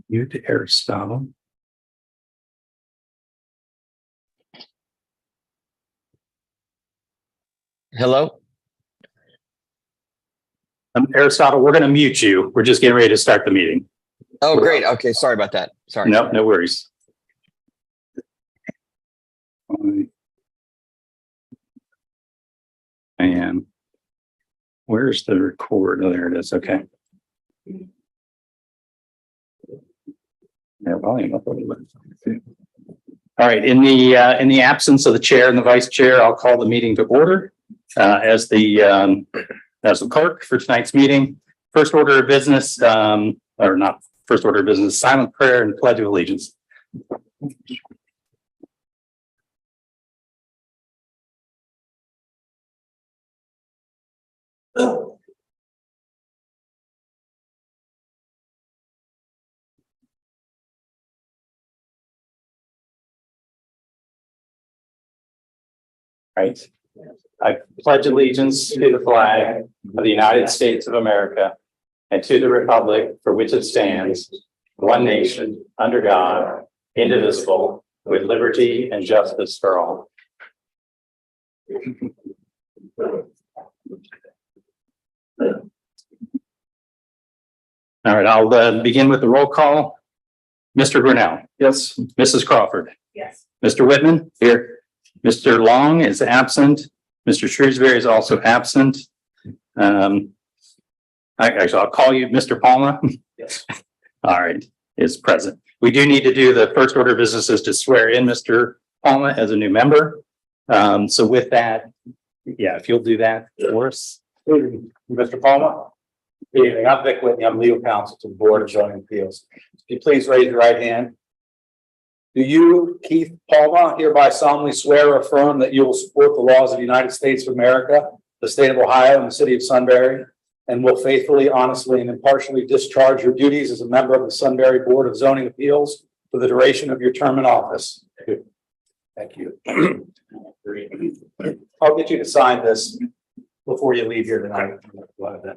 You to Aristotle. Hello? Aristotle, we're going to mute you. We're just getting ready to start the meeting. Oh, great. Okay. Sorry about that. Sorry. No, no worries. And where's the record? Oh, there it is. Okay. Yeah, volume up a little bit. All right. In the absence of the chair and the vice chair, I'll call the meeting to order as the clerk for tonight's meeting. First order of business, or not first order of business, silent prayer and pledge of allegiance. Right. I pledge allegiance to the flag of the United States of America and to the republic for which it stands, one nation, under God, indivisible, with liberty and justice for all. All right, I'll begin with the roll call. Mr. Grinnell. Yes. Mrs. Crawford. Yes. Mr. Whitman. Here. Mr. Long is absent. Mr. Shrewsbury is also absent. Actually, I'll call you Mr. Palma. Yes. All right, is present. We do need to do the first order of business is to swear in Mr. Palma as a new member. So with that, yeah, if you'll do that for us. Mr. Palma. Good evening. I'm Vic Whitney. I'm legal counsel to the Board of Zoning Appeals. If you please raise your right hand. Do you, Keith Palma, hereby solemnly swear or affirm that you will support the laws of the United States of America, the state of Ohio, and the city of Sunbury, and will faithfully, honestly, and impartially discharge your duties as a member of the Sunbury Board of Zoning Appeals for the duration of your term in office? Thank you. I'll get you to sign this before you leave here tonight.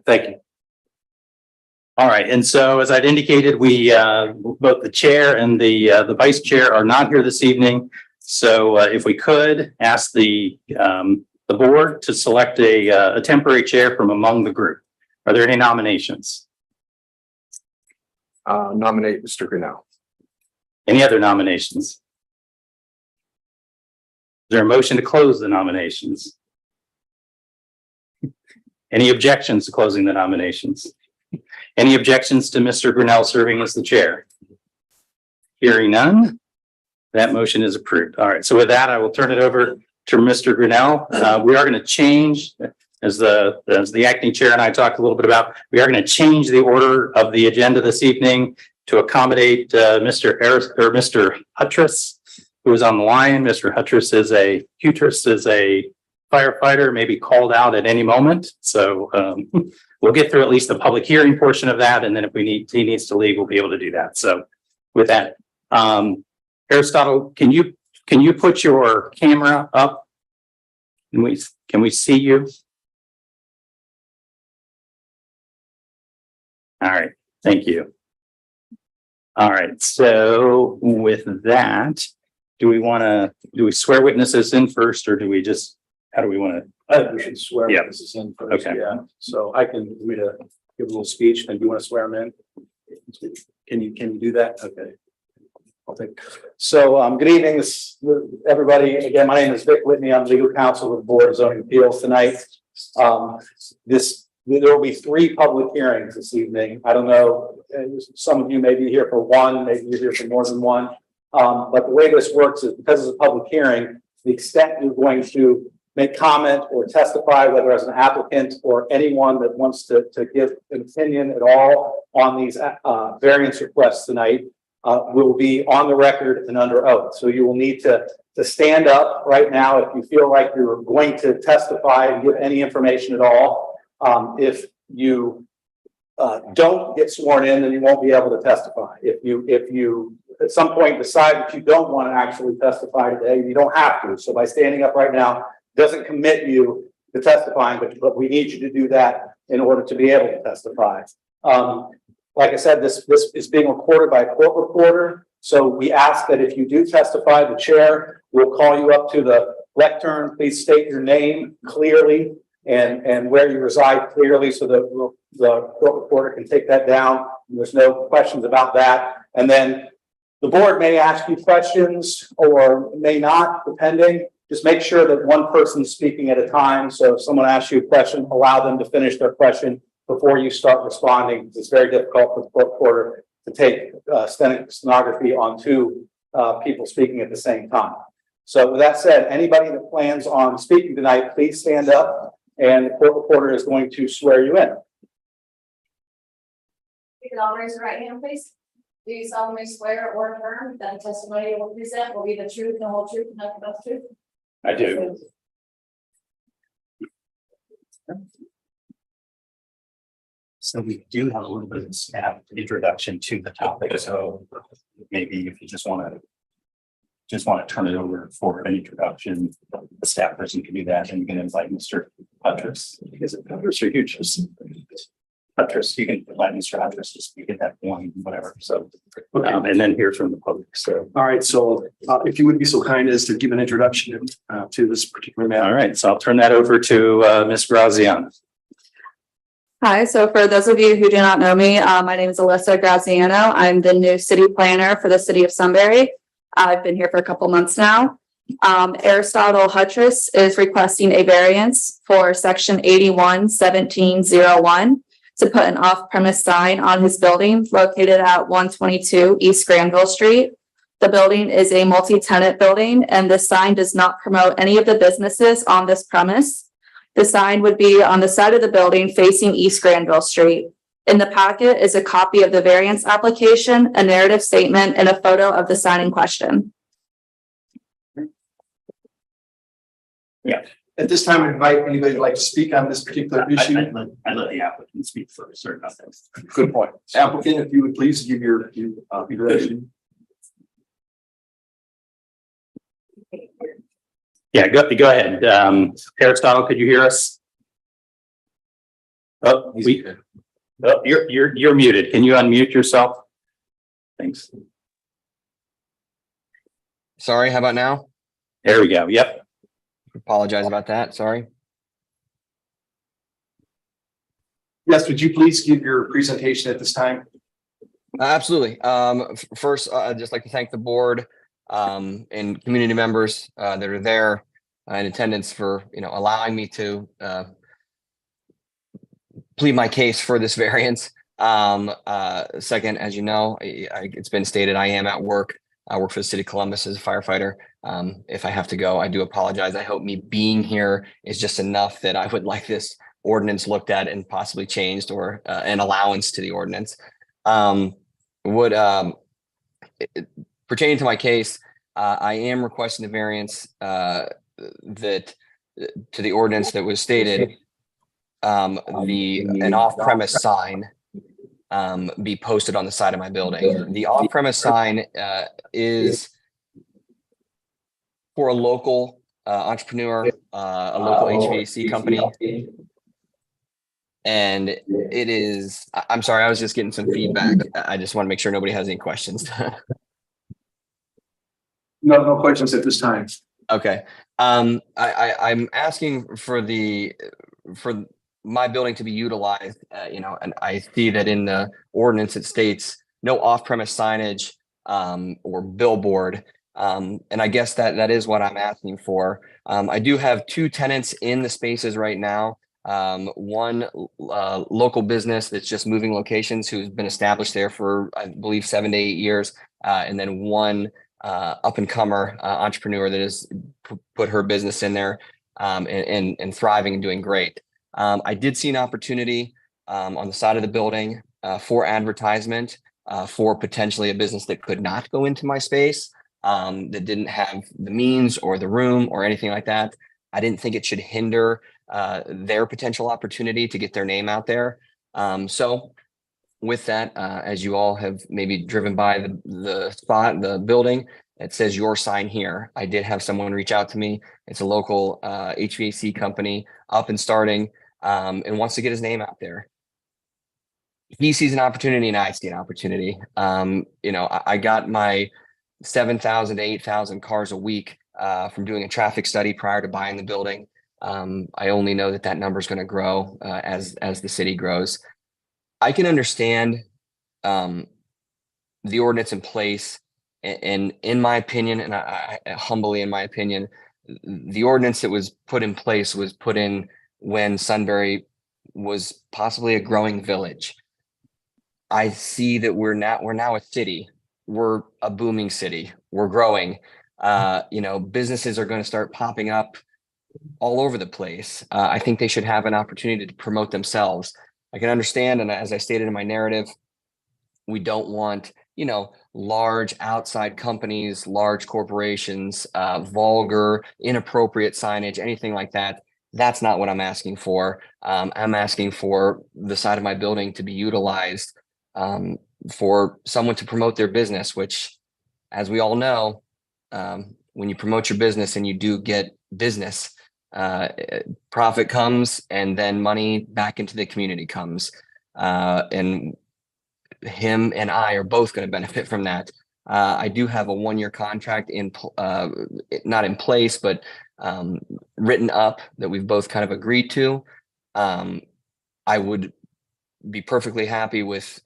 Thank you. All right, and so as I'd indicated, we both the chair and the vice chair are not here this evening. So if we could ask the board to select a temporary chair from among the group. Are there any nominations? Nominate Mr. Grinnell. Any other nominations? Is there a motion to close the nominations? Any objections to closing the nominations? Any objections to Mr. Grinnell serving as the chair? Hearing none, that motion is approved. All right, so with that, I will turn it over to Mr. Grinnell. We are going to change, as the acting chair and I talked a little bit about, we are going to change the order of the agenda this evening to accommodate Mr. Huttress, who is on the line. Mr. Huttress is a firefighter, may be called out at any moment. So we'll get through at least the public hearing portion of that. And then if he needs to leave, we'll be able to do that. So with that, Aristotle, can you put your camera up? Can we see you? All right, thank you. All right, so with that, do we swear witnesses in first, or do we just, how do we want to? I think we should swear Yeah. this in first. Okay. Yeah, so I can give a little speech, and do you want to swear him in? Can you do that? Okay. I'll take. So, good evening, everybody. Again, my name is Vic Whitney. I'm legal counsel with the Board of Zoning Appeals tonight. There will be 3 public hearings this evening. I don't know, some of you may be here for one, maybe you're here for more than one. But the way this works is because it's a public hearing, to the extent you're going to make comment or testify, whether as an applicant or anyone that wants to give an opinion at all on these variance requests tonight, will be on the record and under oath. So you will need to stand up right now if you feel like you're going to testify and give any information at all. If you don't get sworn in, then you won't be able to testify. If you at some point decide that you don't want to actually testify today, you don't have to. So by standing up right now doesn't commit you to testifying, but we need you to do that in order to be able to testify. Like I said, this is being recorded by a court reporter. So we ask that if you do testify, the chair will call you up to the lectern. Please state your name clearly and where you reside clearly so that the court reporter can take that down. There's no questions about that. And then the board may ask you questions or may not, depending. Just make sure that one person's speaking at a time. So if someone asks you a question, allow them to finish their question before you start responding. It's very difficult for the court reporter to take stenography on two people speaking at the same time. So with that said, anybody that plans on speaking tonight, please stand up and the court reporter is going to swear you in. You can all raise your right hand, please. Do you solemnly swear or affirm that the testimony you will present will be the truth, the whole truth, and nothing but the truth? I do. So we do have a little bit of staff introduction to the topic, so maybe if you just want to turn it over for an introduction, the staff person can do that, and you can invite Mr. Huntress. Because Huntress are huge. Huntress, you can invite Mr. Huntress to speak at that point, whatever. So, and then hear from the public. So, all right. So, if you would be so kind as to give an introduction to this particular matter. all right. So I'll turn that over to Ms. Graziano. Hi, so for those of you who do not know me, my name is Alyssa Graziano. I'm the new city planner for the city of Sunbury. I've been here for a couple months now. Aristotle Huttress is requesting a variance for section 81-1701 to put an off-premise sign on his building located at 122 East Granville Street. The building is a multi-tenant building and the sign does not promote any of the businesses on this premise. The sign would be on the side of the building facing East Granville Street. In the packet is a copy of the variance application, a narrative statement, and a photo of the sign in question. Yeah. At this time, I invite anybody who'd like to speak on this particular issue. I let the applicant speak first. Sorry about that. Good point. Applicant, if you would please give your introduction. Yeah, go ahead. Aristotle, could you hear us? Oh, you're muted. Can you unmute yourself? Thanks. Sorry, how about now? There we go. Yep. Apologize about that. Sorry. Yes, would you please give your presentation at this time? Absolutely. First, I'd just like to thank the board and community members that are there in attendance for allowing me to plead my case for this variance. Second, as you know, it's been stated I am at work. I work for the city of Columbus as a firefighter. If I have to go, I do apologize. I hope me being here is just enough that I would like this ordinance looked at and possibly changed or an allowance to the ordinance. Pertaining to my case, I am requesting the variance that to the ordinance that was stated, an off-premise sign be posted on the side of my building. The off-premise sign is for a local entrepreneur, a local HVAC company. And it is, I'm sorry, I was just getting some feedback. I just want to make sure nobody has any questions. No questions at this time. Okay. I'm asking for my building to be utilized, and I see that in the ordinance, it states no off-premise signage or billboard. And I guess that is what I'm asking for. I do have two tenants in the spaces right now. One local business that's just moving locations who's been established there for, I believe, 7 to 8 years. And then one up and comer entrepreneur that has put her business in there and thriving and doing great. I did see an opportunity on the side of the building for advertisement for potentially a business that could not go into my space, that didn't have the means or the room or anything like that. I didn't think it should hinder their potential opportunity to get their name out there. So with that, as you all have maybe driven by the spot, the building, it says your sign here. I did have someone reach out to me. It's a local HVAC company up and starting and wants to get his name out there. he sees an opportunity and I see an opportunity. I got my 7,000 to 8,000 cars a week from doing a traffic study prior to buying the building. I only know that number is going to grow as the city grows. I can understand the ordinance in place, and in my opinion, and I humbly, in my opinion, the ordinance that was put in place was put in when Sunbury was possibly a growing village. I see that we're now a city. We're a booming city. We're growing. Businesses are going to start popping up all over the place. I think they should have an opportunity to promote themselves. I can understand, and as I stated in my narrative, we don't want, large outside companies, large corporations, vulgar, inappropriate signage, anything like that. That's not what I'm asking for. I'm asking for the side of my building to be utilized for someone to promote their business, which, as we all know, when you promote your business and you do get business, profit comes, and then money back into the community comes. And him and I are both going to benefit from that. I do have a 1-year contract not in place, but written up that we've both kind of agreed to. I would be perfectly happy with,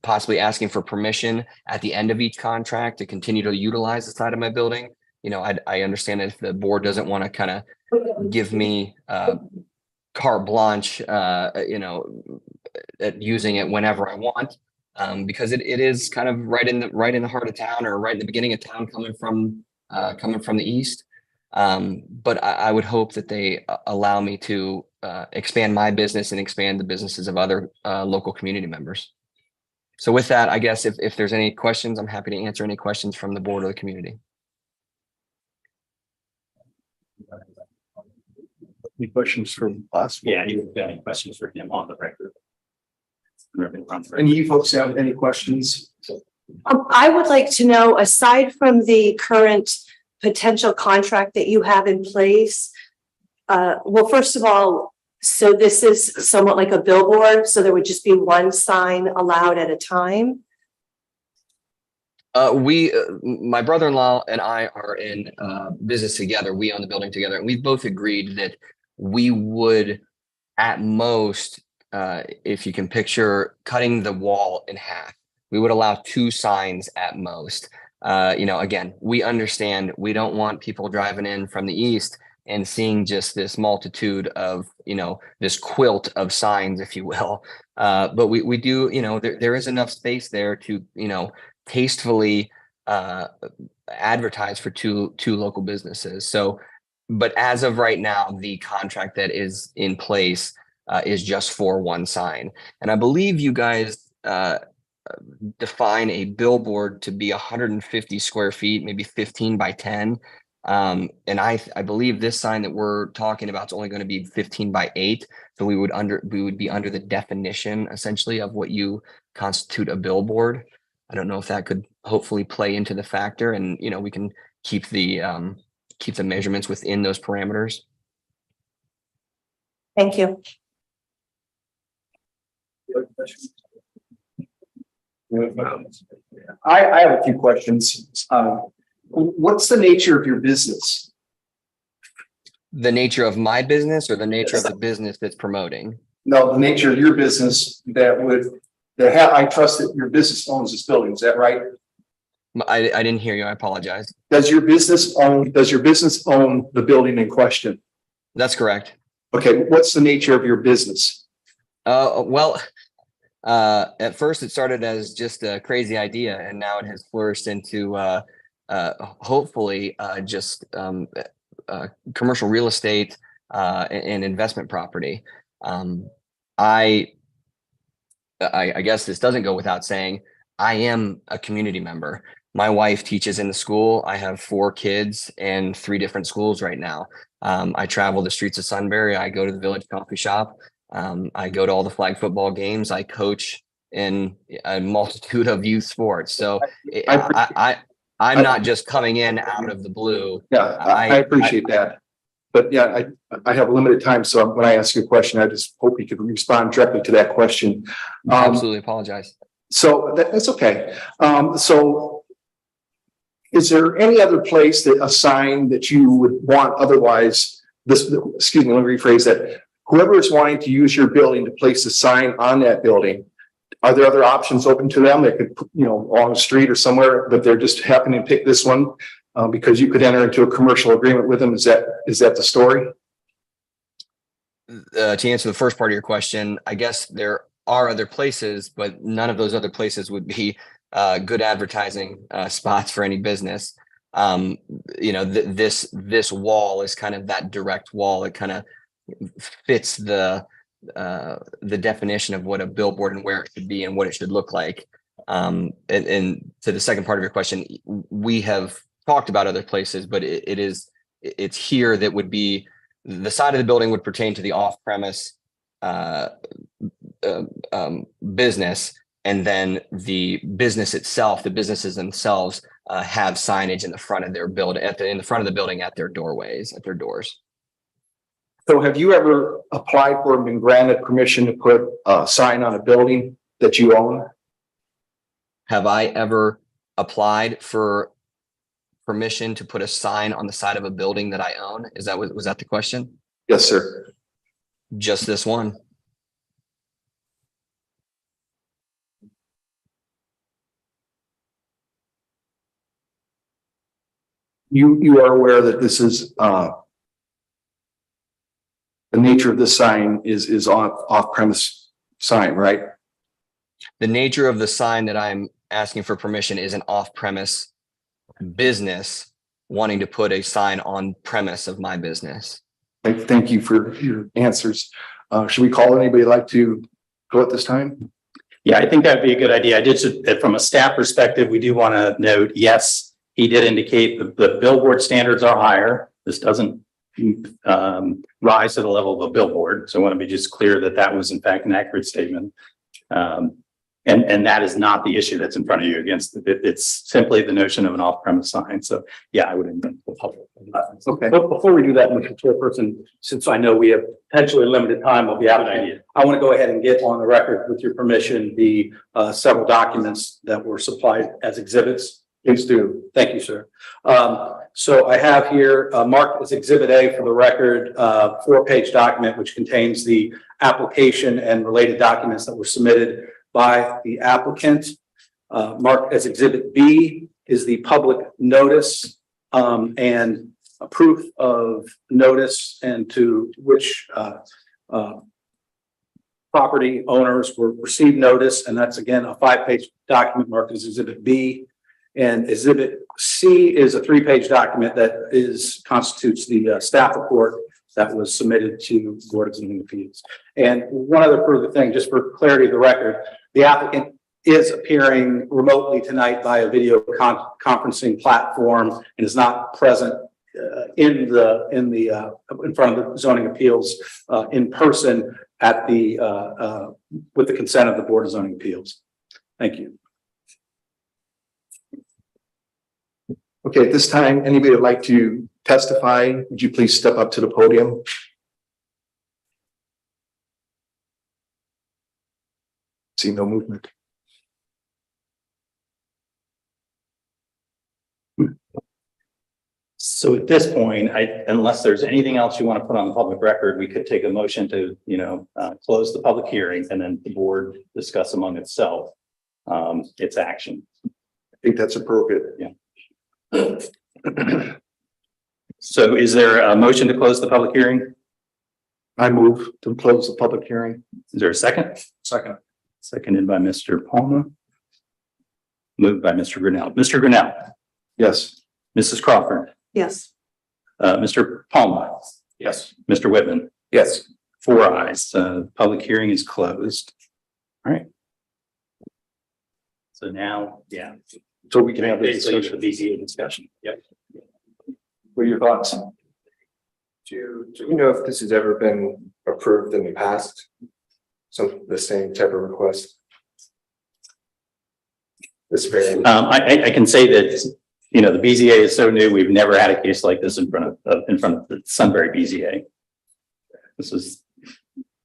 possibly asking for permission at the end of each contract to continue to utilize the side of my building. I understand if the board doesn't want to kind of give me carte blanche, at using it whenever I want, because it is kind of right in the heart of town, or right in the beginning of town, coming from the east. But I would hope that they allow me to expand my business and expand the businesses of other local community members. So with that, I guess if there's any questions, I'm happy to answer any questions from the board or the community. Any questions from us? Yeah, you've got any questions for him on the record? And you folks have any questions? I would like to know, aside from the current potential contract that you have in place, well, first of all, so this is somewhat like a billboard, so there would just be one sign allowed at a time? My brother-in-law and I are in business together. We own the building together, and we've both agreed that we would, at most, if you can picture cutting the wall in half, we would allow 2 signs at most. Again, we understand we don't want people driving in from the east and seeing just this multitude of, this quilt of signs, if you will. But we do, there is enough space there to, tastefully advertise for two local businesses. So, but as of right now, the contract that is in place is just for 1 sign. And I believe you guys define a billboard to be 150 square feet, maybe 15 by 10. And I believe this sign that we're talking about is only going to be 15 by 8. So we would be under the definition, essentially, of what you constitute a billboard. I don't know if that could hopefully play into the factor, and we can keep the measurements within those parameters. Thank you. I have a few questions. What's the nature of your business? The nature of my business, or the nature of the business that's promoting? No, the nature of your business I trust that your business owns this building. Is that right? I didn't hear you. I apologize. Does your business own the building in question? That's correct. Okay, what's the nature of your business? Well, at first it started as just a crazy idea, and now it has flourished into hopefully just commercial real estate and investment property. I guess this doesn't go without saying, I am a community member. My wife teaches in the school. I have 4 kids and 3 different schools right now. I travel the streets of Sunbury. I go to the Village Coffee Shop. I go to all the flag football games. I coach in a multitude of youth sports. So I'm not just coming in out of the blue. Yeah, I appreciate that. But yeah, I have limited time, so when I ask you a question, I just hope you could respond directly to that question. Absolutely apologize. So that's okay. So is there any other place that a sign that you would want otherwise, excuse me, let me rephrase that. Whoever is wanting to use your building to place a sign on that building, are there other options open to them that could, along the street or somewhere, but they're just happening to pick this one because you could enter into a commercial agreement with them? Is that the story? To answer the first part of your question, I guess there are other places, but none of those other places would be good advertising spots for any business. This wall is kind of that direct wall. It kind of fits the definition of what a billboard and where it should be and what it should look like. And to the second part of your question, we have talked about other places, but it's here that would be the side of the building would pertain to the off-premise business, and then the business itself, the businesses themselves have signage in the front of their building, in the front of the building, at their doorways, at their doors. So have you ever applied for and been granted permission to put a sign on a building that you own? Have I ever applied for permission to put a sign on the side of a building that I own? Was that the question? Yes, sir. Just this one. You are aware that this is the nature of this sign is off-premise sign, right? The nature of the sign that I'm asking for permission is an off-premise business wanting to put a sign on premise of my business. Thank you for your answers. Should we call anybody like to go at this time? Yeah, I think that'd be a good idea. I did, from a staff perspective, we do want to note, yes, he did indicate the billboard standards are higher. This doesn't rise to the level of a billboard. So I want to be just clear that that was in fact an accurate statement. And that is not the issue that's in front of you against it. It's simply the notion of an off-premise sign. So yeah, I would invite the public. Okay, but before we do that, Mr. Chairperson, since I know we have potentially limited time, I'll be out of idea. I want to go ahead and get on the record, with your permission, the several documents that were supplied as exhibits. Please do. Thank you, sir. So I have here marked as Exhibit A for the record, 4-page document, which contains the application and related documents that were submitted by the applicant. Marked as Exhibit B is the public notice and a proof of notice and to which property owners were received notice. And that's again a 5-page document marked as Exhibit B. And Exhibit C is a 3-page document that constitutes the staff report that was submitted to the Board of Zoning Appeals. And one other further thing, just for clarity of the record, the applicant is appearing remotely tonight by a video conferencing platform and is not present in front of the Zoning Appeals in person at with the consent of the Board of Zoning Appeals. Thank you. Okay, at this time, anybody would like to testify? Would you please step up to the podium? See no movement. So at this point, unless there's anything else you want to put on the public record, we could take a motion to, close the public hearing and then the board discuss among itself its action. I think that's appropriate. Yeah. So is there a motion to close the public hearing? I move to close the public hearing. Is there a second? Second. Seconded by Mr. Palmer. Moved by Mr. Grinnell. Mr. Grinnell, Yes. Mrs. Crawford, Yes. Mr. Palmer, Yes. Mr. Whitman. Yes. 4 ayes. Public hearing is closed. All right. So now, yeah. So we can have the Basically, discussion. the BZA discussion. Yep. What are your thoughts? Do you know if this has ever been approved in the past? The same type of request? This very. I can say that you know, the BZA is so new. We've never had a case like this in front of the Sunbury BZA. This is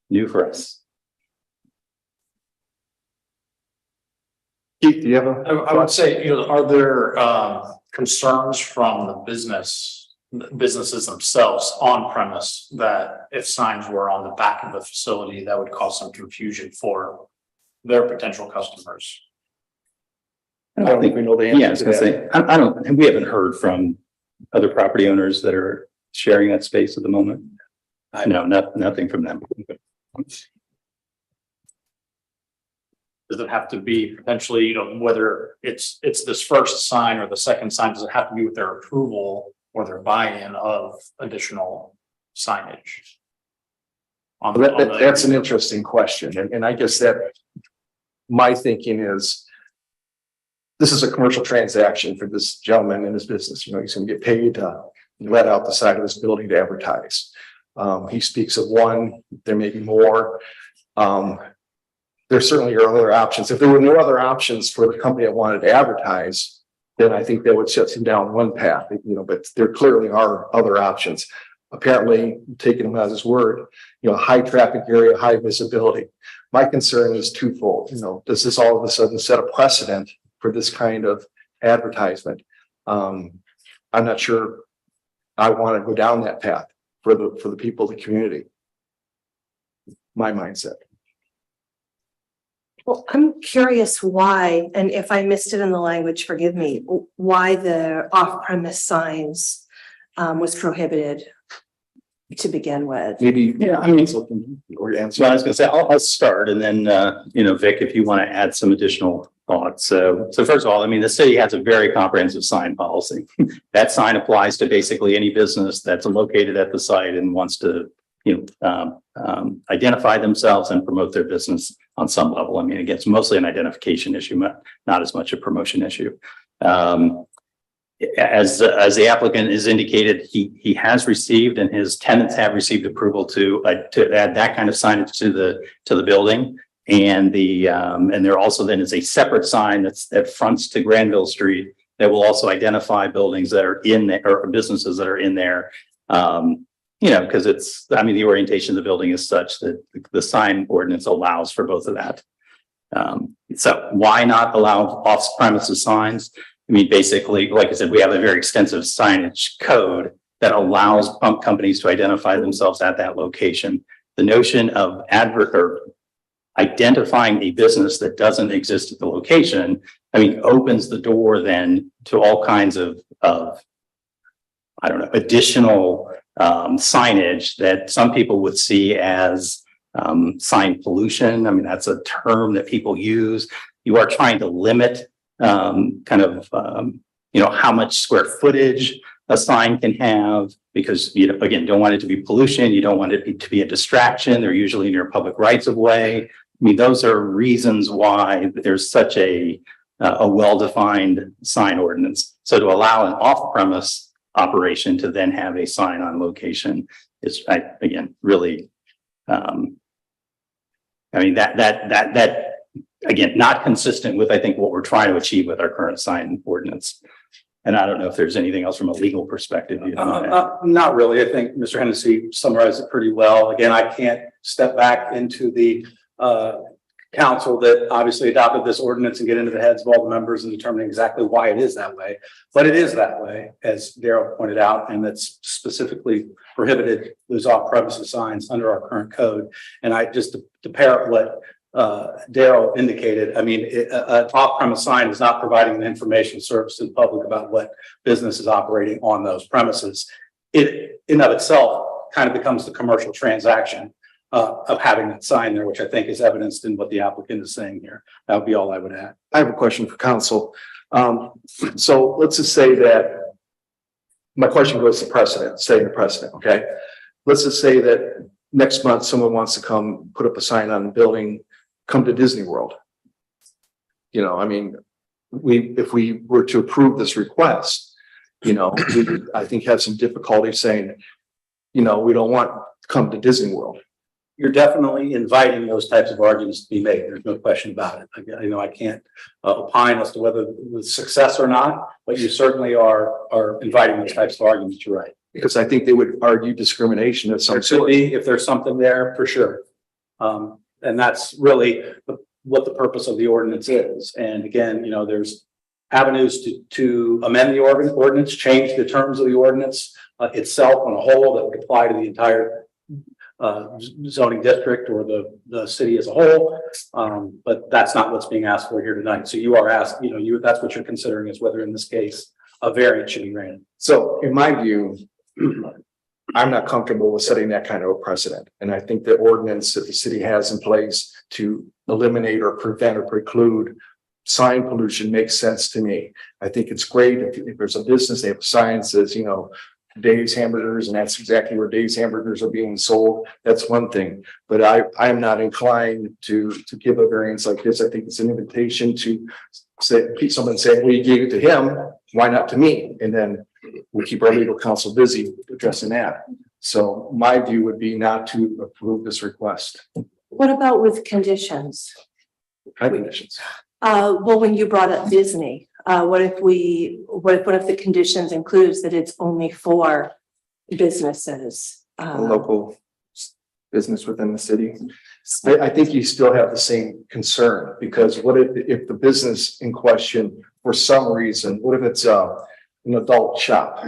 new for us. Keith, do you have a? I would say, you know, are there concerns from the businesses themselves on premise that if signs were on the back of the facility, that would cause some confusion for their potential customers? I don't think we know the answer. Yeah, I was gonna say, I don't, we haven't heard from other property owners that are sharing that space at the moment. No, nothing from them. Does it have to be potentially, you know, whether it's this first sign or the second sign, does it have to be with their approval or their buy-in of additional signage? That's an interesting question. And I guess that my thinking is this is a commercial transaction for this gentleman and his business. You know, he's going to get paid to let out the side of this building to advertise. He speaks of one, there may be more. There certainly are other options. If there were no other options for the company that wanted to advertise, then I think that would shut him down one path, you know, but there clearly are other options. Apparently, taking him as his word, you know, high traffic area, high visibility. My concern is twofold. You know, does this all of a sudden set a precedent for this kind of advertisement? I'm not sure I want to go down that path for the people of the community. My mindset. Well, I'm curious why, and if I missed it in the language, forgive me, why the off-premise signs was prohibited to begin with. Maybe. Yeah, I mean, Or answer. so I was gonna say, I'll start and then, you know, Vic, if you want to add some additional thoughts. So first of all, I mean, the city has a very comprehensive sign policy. That sign applies to basically any business that's located at the site and wants to, you know, identify themselves and promote their business on some level. I mean, again, it's mostly an identification issue, not as much a promotion issue. As the applicant is indicated, he has received and his tenants have received approval to add that kind of signage to the building. And and there also then is a separate sign that fronts to Granville Street that will also identify buildings that are in there or businesses that are in there. You know, because I mean, the orientation of the building is such that the sign ordinance allows for both of that. So why not allow off-premises signs? I mean, basically, like I said, we have a very extensive signage code that allows pump companies to identify themselves at that location. The notion of identifying a business that doesn't exist at the location, I mean, opens the door then to all kinds of I don't know, additional signage that some people would see as sign pollution. I mean, that's a term that people use. You are trying to limit you know, how much square footage a sign can have because, you know, again, don't want it to be pollution. You don't want it to be a distraction. They're usually in your public rights of way. I mean, those are reasons why there's such a well-defined sign ordinance. So to allow an off-premise operation to then have a sign on location is, again, really, I mean, that again, not consistent with, I think, what we're trying to achieve with our current sign ordinance. And I don't know if there's anything else from a legal perspective. Not really. I think Mr. Hennessy summarized it pretty well. Again, I can't step back into the council that obviously adopted this ordinance and get into the heads of all the members and determine exactly why it is that way. But it is that way, as Daryl pointed out, and that's specifically prohibited those off-premises signs under our current code. And I just to parrot what Daryl indicated, I mean, an off-premise sign is not providing an information service to the public about what business is operating on those premises. It in of itself kind of becomes the commercial transaction of having that sign there, which I think is evidenced in what the applicant is saying here. That would be all I would add. I have a question for council. So let's just say that my question goes to precedent, setting the precedent, okay? Let's just say that next month someone wants to come put up a sign on the building, come to Disney World. You know, I mean, if we were to approve this request, you know, we would, I think, have some difficulty saying, you know, we don't want to come to Disney World. you're definitely inviting those types of arguments to be made. There's no question about it. I can't opine as to whether with success or not, but you certainly are inviting those types of arguments. You're right. Because I think they would argue discrimination of some There should sort. be, if there's something there, for sure. And that's really what the purpose of the ordinance is. And again, there's avenues to amend the ordinance, change the terms of the ordinance itself on a whole that would apply to the entire zoning district or the city as a whole. But that's not what's being asked for here tonight. So you are asked, that's what you're considering is whether in this case a variance should be granted. So in my view, I'm not comfortable with setting that kind of a precedent. And I think the ordinance that the city has in place to eliminate or prevent or preclude sign pollution makes sense to me. I think it's great if there's a business, they have a sign that says, Dave's Hamburgers, and that's exactly where Dave's Hamburgers are being sold. That's one thing, but I am not inclined to give a variance like this. I think it's an invitation to say, someone saying, well, you gave it to him, why not to me? And then we keep our legal counsel busy addressing that. So my view would be not to approve this request. What about with conditions? High conditions. Well, when you brought up Disney, what if one of the conditions includes that it's only for businesses? A local business within the city. I think you still have the same concern, because what if the business in question, for some reason, what if it's an adult shop,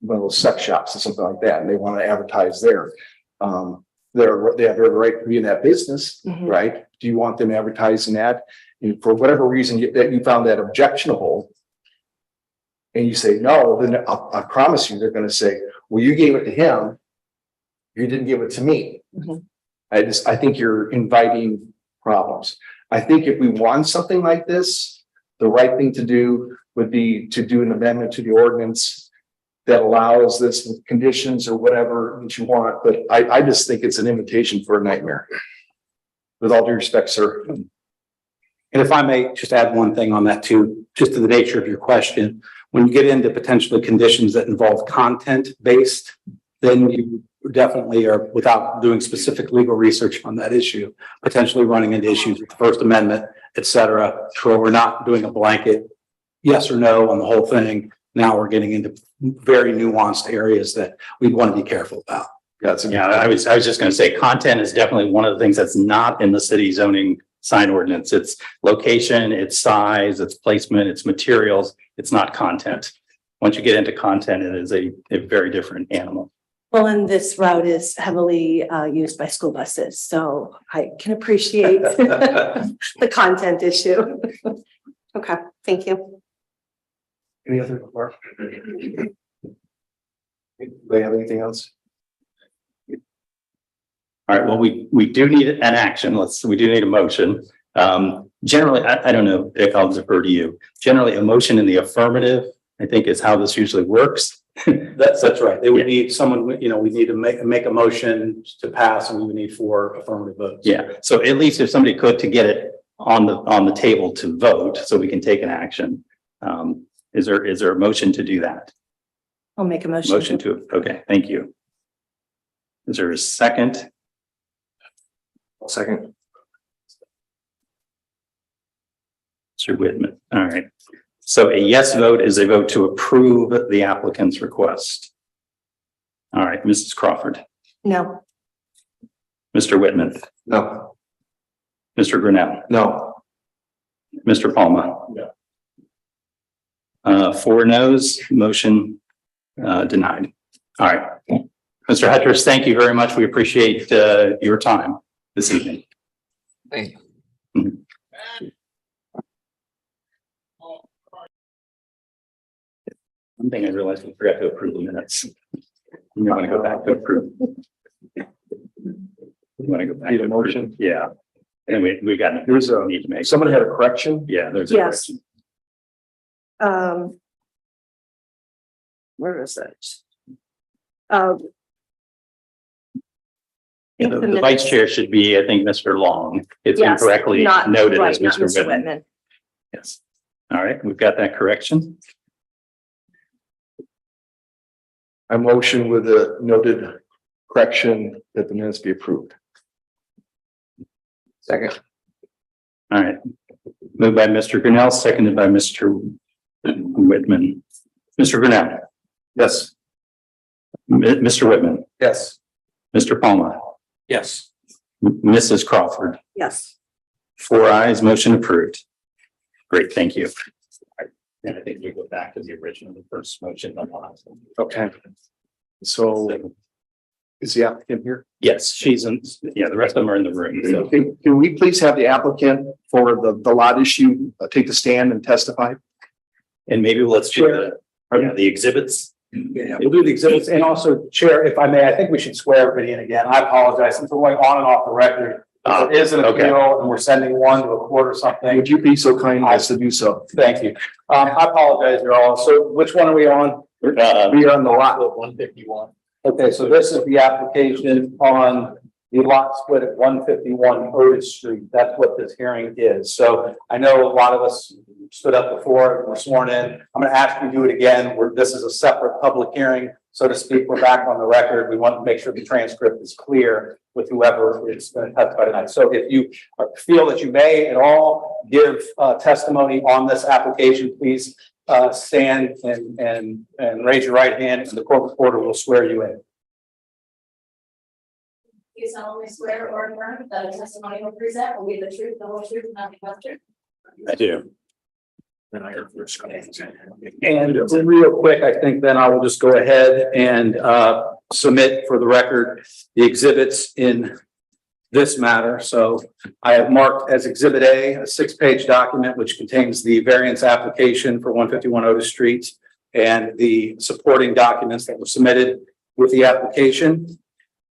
one of those sex shops or something like that, and they want to advertise there. They have every right to be in that business, right? Do you want them advertising that? And for whatever reason that you found that objectionable, and you say no, then I promise you they're going to say, well, you gave it to him, you didn't give it to me. I think you're inviting problems. I think if we want something like this, the right thing to do would be to do an amendment to the ordinance that allows this with conditions or whatever that you want. But I just think it's an invitation for a nightmare. With all due respect, sir. And if I may just add one thing on that too, just to the nature of your question, when you get into potentially conditions that involve content-based, then you definitely are, without doing specific legal research on that issue, potentially running into issues with the First Amendment, et cetera. So we're not doing a blanket yes or no on the whole thing. Now we're getting into very nuanced areas that we want to be careful about. I was just going to say content is definitely one of the things that's not in the city zoning sign ordinance. It's location, it's size, it's placement, it's materials. It's not content. Once you get into content, it is a very different animal. Well, and this route is heavily used by school buses, so I can appreciate the content issue. Okay, thank you. Any other remarks? They have anything else? All right, well, we do need an action. We do need a motion. Generally, I don't know, Dick, I'll defer to you. Generally, a motion in the affirmative, I think, is how this usually works. That's right. They would need someone, we need to make a motion to pass, and we would need 4 affirmative votes. Yeah, so at least if somebody could to get it on the table to vote, so we can take an action. Is there a motion to do that? I'll make a motion. Motion to, okay, thank you. Is there a second? Second. Mr. Whitman. All right. So a yes vote is a vote to approve the applicant's request. All right, Mrs. Crawford, No. Mr. Whitman, No. Mr. Grinnell, No. Mr. Palma. No. 4 no's, motion denied. All right. Mr. Hetris, thank you very much. We appreciate your time this evening. Thank you. One thing I realized, we forgot to approve the minutes. You want to go back to approve. You want to go back Need to a approve? motion? Yeah. And we got, There's a, need to make. someone had a correction. Yeah, there's a Yes. correction. Where is it? Yeah, the vice chair should be, I think, Mr. Long. It's Yes, incorrectly not- noted right, as not Mr. Whitman. Yes. All right, we've got that correction. I motion with the noted correction that the minutes be approved. Second. All right. Moved by Mr. Grinnell, seconded by Mr. Whitman. Mr. Grinnell. Yes. Mr. Whitman, Yes. Mr. Palma, Yes. Mrs. Crawford, Yes. 4 ayes, motion approved. Great, thank you. And I think we go back to the original, the first motion. Okay. So is the applicant here? Yes, she's in, yeah, the rest of them are in the room, so. Can we please have the applicant for the lot issue take the stand and testify? And maybe let's do the exhibits. Yeah, we'll do the exhibits, and also, Chair, if I may, I think we should swear everybody in again. I apologize, since we're going on and off the record. If there is an okay. appeal and we're sending one to a court or something. Would you be so kind as to do so? Thank you. I apologize, you're all. So which one are we on? We are on the lot. 151. Okay, so this is the application on the lot split at 151 Otis Street. That's what this hearing is. So I know a lot of us stood up before and were sworn in. I'm going to ask you to do it again. This is a separate public hearing, so to speak. We're back on the record. We want to make sure the transcript is clear with whoever is going to testify tonight. So if you feel that you may at all give testimony on this application, please stand and raise your right hand, and the court reporter will swear you in. You solemnly swear or affirm that a testimony will present will be the truth, the whole truth, and nothing but the truth. I do. And real quick, I think then I will just go ahead and submit for the record the exhibits in this matter. So I have marked as Exhibit A, a 6-page document which contains the variance application for 151 Otis Street and the supporting documents that were submitted with the application.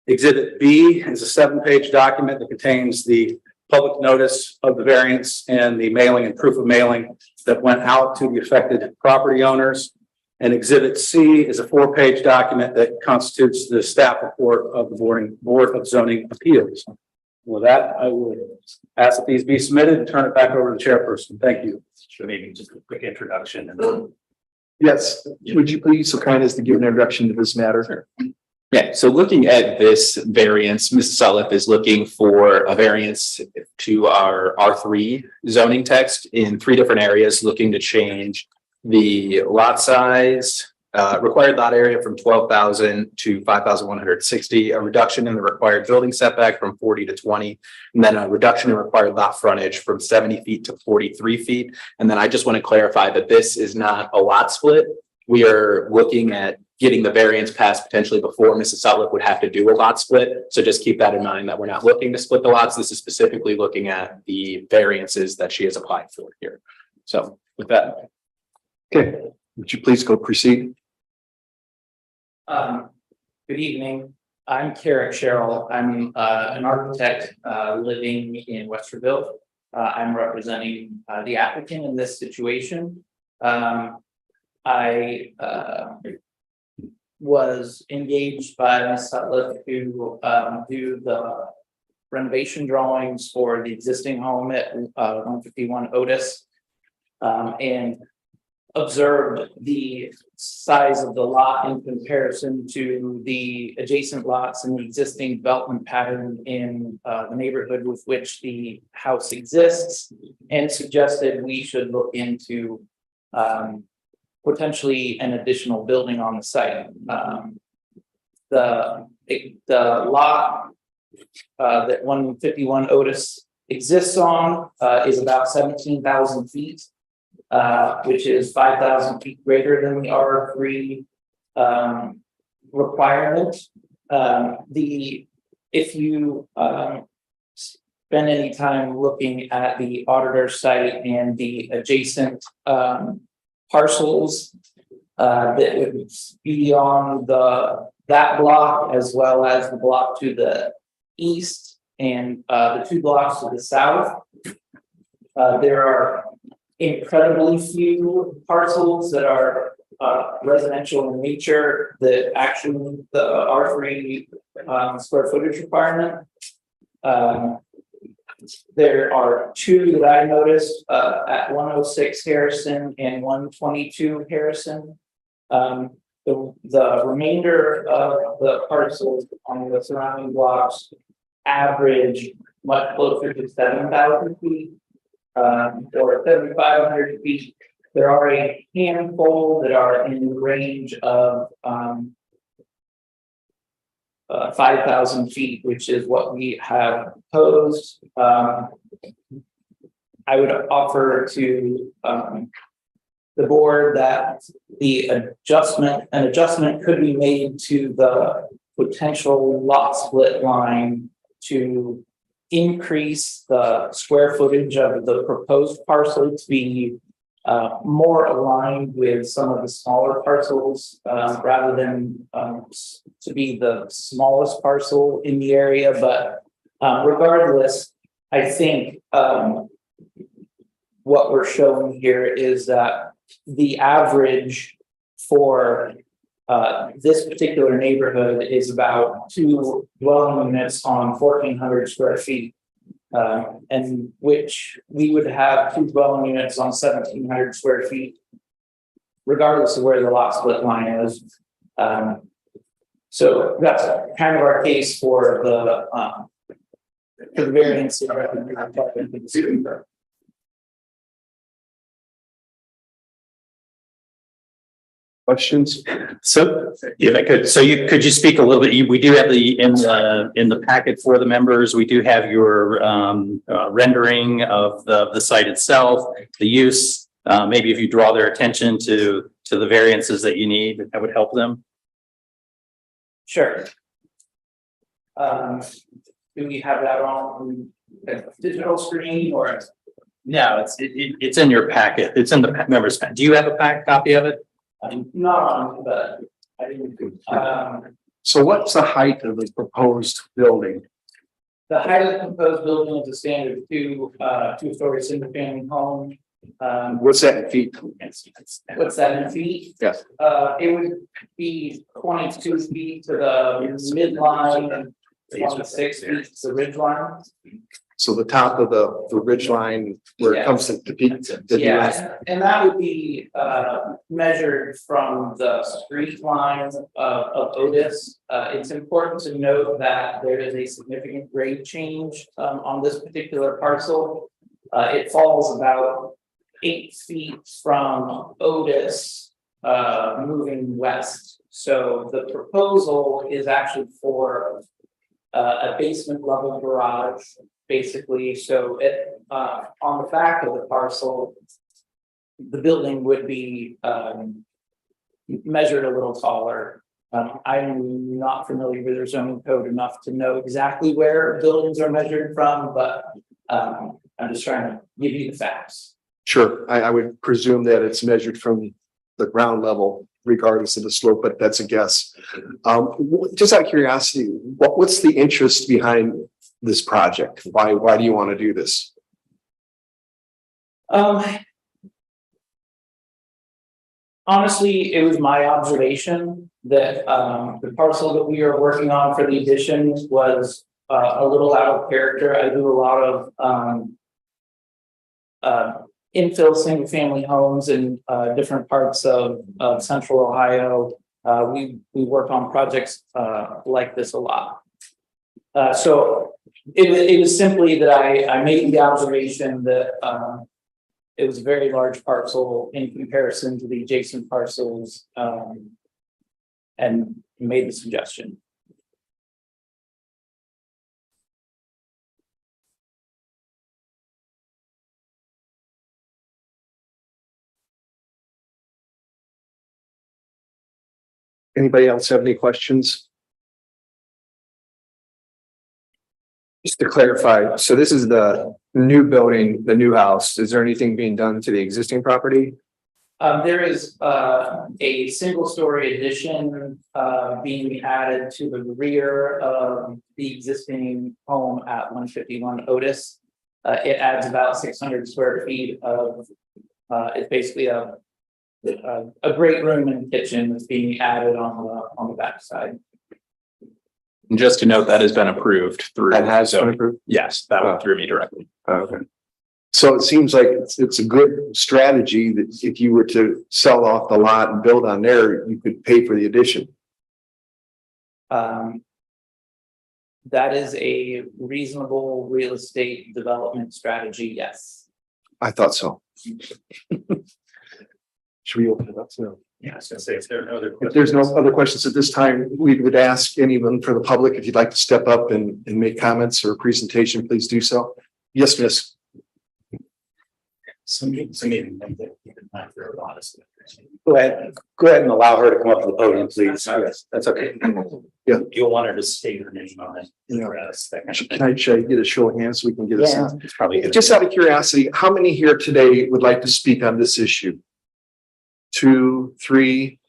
Exhibit B is a 7-page document that contains the public notice of the variance and the mailing and proof of mailing that went out to the affected property owners. And Exhibit C is a 4-page document that constitutes the staff report of the Board of Zoning Appeals. With that, I would ask that these be submitted and turn it back over to the chairperson. Thank you. So maybe just a quick introduction and then. Yes. Would you please so kind as to give an introduction to this matter? Yeah, so looking at this variance, Mrs. Sutliff is looking for a variance to our R3 zoning text in 3 different areas, looking to change the lot size, required lot area from 12,000 to 5,160, a reduction in the required building setback from 40 to 20, and then a reduction in required lot frontage from 70 feet to 43 feet. And then I just want to clarify that this is not a lot split. We are looking at getting the variance passed potentially before Mrs. Sutliff would have to do a lot split. So just keep that in mind that we're not looking to split the lots. This is specifically looking at the variances that she has applied for here. So with that. Okay. Would you please go proceed? Good evening. I'm Carrick Sherrill. I'm an architect living in Westerville. I'm representing the applicant in this situation. I was engaged by Ms. Sutliff to do the renovation drawings for the existing home at 151 Otis and observed the size of the lot in comparison to the adjacent lots and the existing development pattern in the neighborhood with which the house exists, and suggested we should look into potentially an additional building on the site. The lot that 151 Otis exists on is about 17,000 feet, which is 5,000 feet greater than the R3 requirement. If you spend any time looking at the auditor site and the adjacent parcels that would be on that block, as well as the block to the east and the 2 blocks to the south, there are incredibly few parcels that are residential in nature that actually the R3 square footage requirement. There are 2 that I noticed at 106 Harrison and 122 Harrison. The remainder of the parcels on the surrounding blocks average much closer to 7,000 feet. Or 7,500 feet. There are a handful that are in the range of 5,000 feet, which is what we have proposed. I would offer to the board that an adjustment could be made to the potential lot split line to increase the square footage of the proposed parcel to be more aligned with some of the smaller parcels rather than to be the smallest parcel in the area. But regardless, I think what we're showing here is that the average for this particular neighborhood is about 2 dwelling units on 1,400 square feet. And which we would have 2 dwelling units on 1,700 square feet, regardless of where the lot split line is. So that's kind of our case for the variance. Questions? So if I could, could you speak a little bit? We do have in the packet for the members, we do have your rendering of the site itself, the use. Maybe if you draw their attention to the variances that you need, that would help them. Sure. Do we have that on a digital screen or? No, it's in your packet. It's in the members pack. Do you have a copy of it? I'm not on, but I didn't. So what's the height of the proposed building? The height of the proposed building is a standard two-story single family home. What's that in feet? What's that in feet? Yes. It would be 22 feet to the midline and 26 feet to the ridge line. So the top of the ridge line where it comes to peak. Yeah, and that would be measured from the street line of Otis. It's important to note that there is a significant grade change on this particular parcel. It falls about 8 feet from Otis moving west. So the proposal is actually for a basement level garage. Basically, so on the back of the parcel, the building would be measured a little taller. I'm not familiar with their zoning code enough to know exactly where buildings are measured from, but I'm just trying to give you the facts. Sure, I would presume that it's measured from the ground level, regardless of the slope, but that's a guess. Just out of curiosity, what's the interest behind this project? Why do you want to do this? Honestly, it was my observation that the parcel that we are working on for the addition was a little out of character. I do a lot of infill single family homes in different parts of central Ohio. We work on projects like this a lot. So it was simply that I made the observation that it was a very large parcel in comparison to the adjacent parcels and made the suggestion. Anybody else have any questions? Just to clarify, so this is the new building, the new house. Is there anything being done to the existing property? There is a single story addition being added to the rear of the existing home at 151 Otis. It adds about 600 square feet of it's basically a great room and kitchen that's being added on the back side. And just to note, that has been approved through. That has been zoning. approved? Yes, that went through me directly. Okay. So it seems like it's a good strategy that if you were to sell off the lot and build on there, you could pay for the addition. That is a reasonable real estate development strategy, yes. I thought so. Should we open it up? No. Yeah, I was gonna say, if there are no other If there's no other questions at this time, we would ask anyone for the public, if you'd like to step up and make comments or presentation, please do so. Yes, miss. Some meeting, for a lot of stuff. Go ahead and allow her to come up to the podium, please. Yes, that's okay. You'll want her to state her name on it. Yeah. That kind of thing. Should I get a show of hands so we can get a sense? It's probably good. Just out of curiosity, how many here today would like to speak on this issue? 2, 3,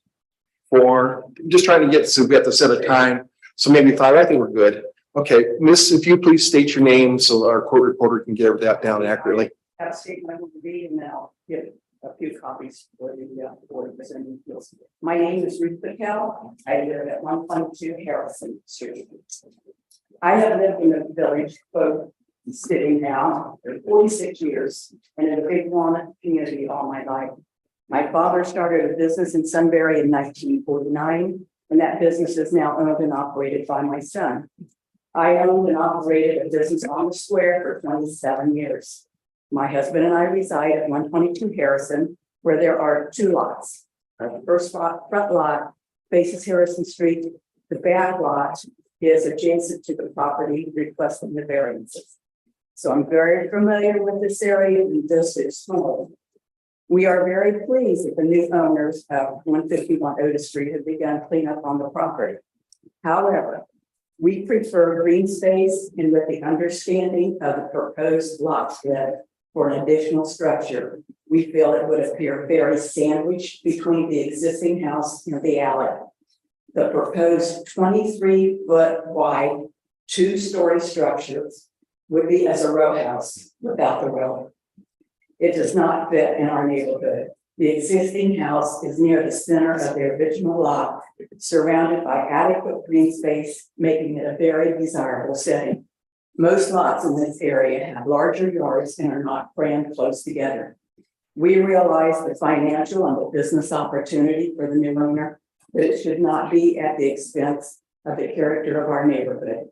4, just trying to get, so we have to set a time. So maybe 5, I think we're good. Okay, miss, if you please state your name so our court reporter can get that down accurately. Have a statement to read and then I'll give a few copies for the board presenting fields. My name is Ruth Patel. I live at 122 Harrison Street. I have lived in the village, both sitting now for 46 years and in a big Walnut community all my life. My father started a business in Sunbury in 1949, and that business is now owned and operated by my son. I owned and operated a business on the square for 27 years. My husband and I reside at 122 Harrison, where there are 2 lots. The first lot, front lot faces Harrison Street. The back lot is adjacent to the property requesting the variances. So I'm very familiar with this area and this is small. We are very pleased that the new owners of 151 Otis Street have begun cleanup on the property. However, we prefer green space and with the understanding of the proposed lot split for an additional structure, we feel it would appear very sandwiched between the existing house and the alley. The proposed 23-foot wide 2-story structure would be as a row house without the row. It does not fit in our neighborhood. The existing house is near the center of the original lot, surrounded by adequate green space, making it a very desirable setting. Most lots in this area have larger yards and are not crammed close together. We realize the financial and the business opportunity for the new owner, but it should not be at the expense of the character of our neighborhood.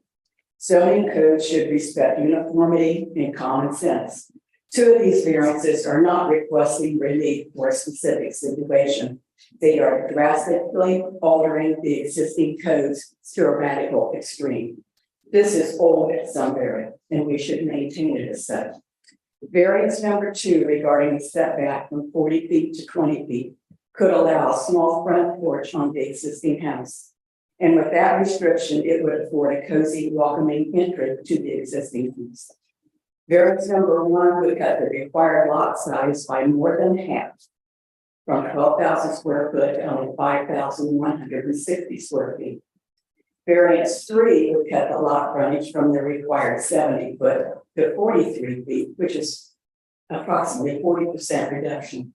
Zoning codes should respect uniformity and common sense. 2 of these variances are not requesting relief for a specific situation. They are drastically altering the existing codes to a radical extreme. This is old at Sunbury, and we should maintain it as such. Variance number 2 regarding the setback from 40 feet to 20 feet could allow a small front porch on the existing house. And with that restriction, it would afford a cozy, welcoming entry to the existing house. Variance number 1 would cut the required lot size by more than half, from 12,000 square foot to only 5,160 square feet. Variance 3 would cut the lot frontage from the required 70 foot to 43 feet, which is approximately 40% reduction.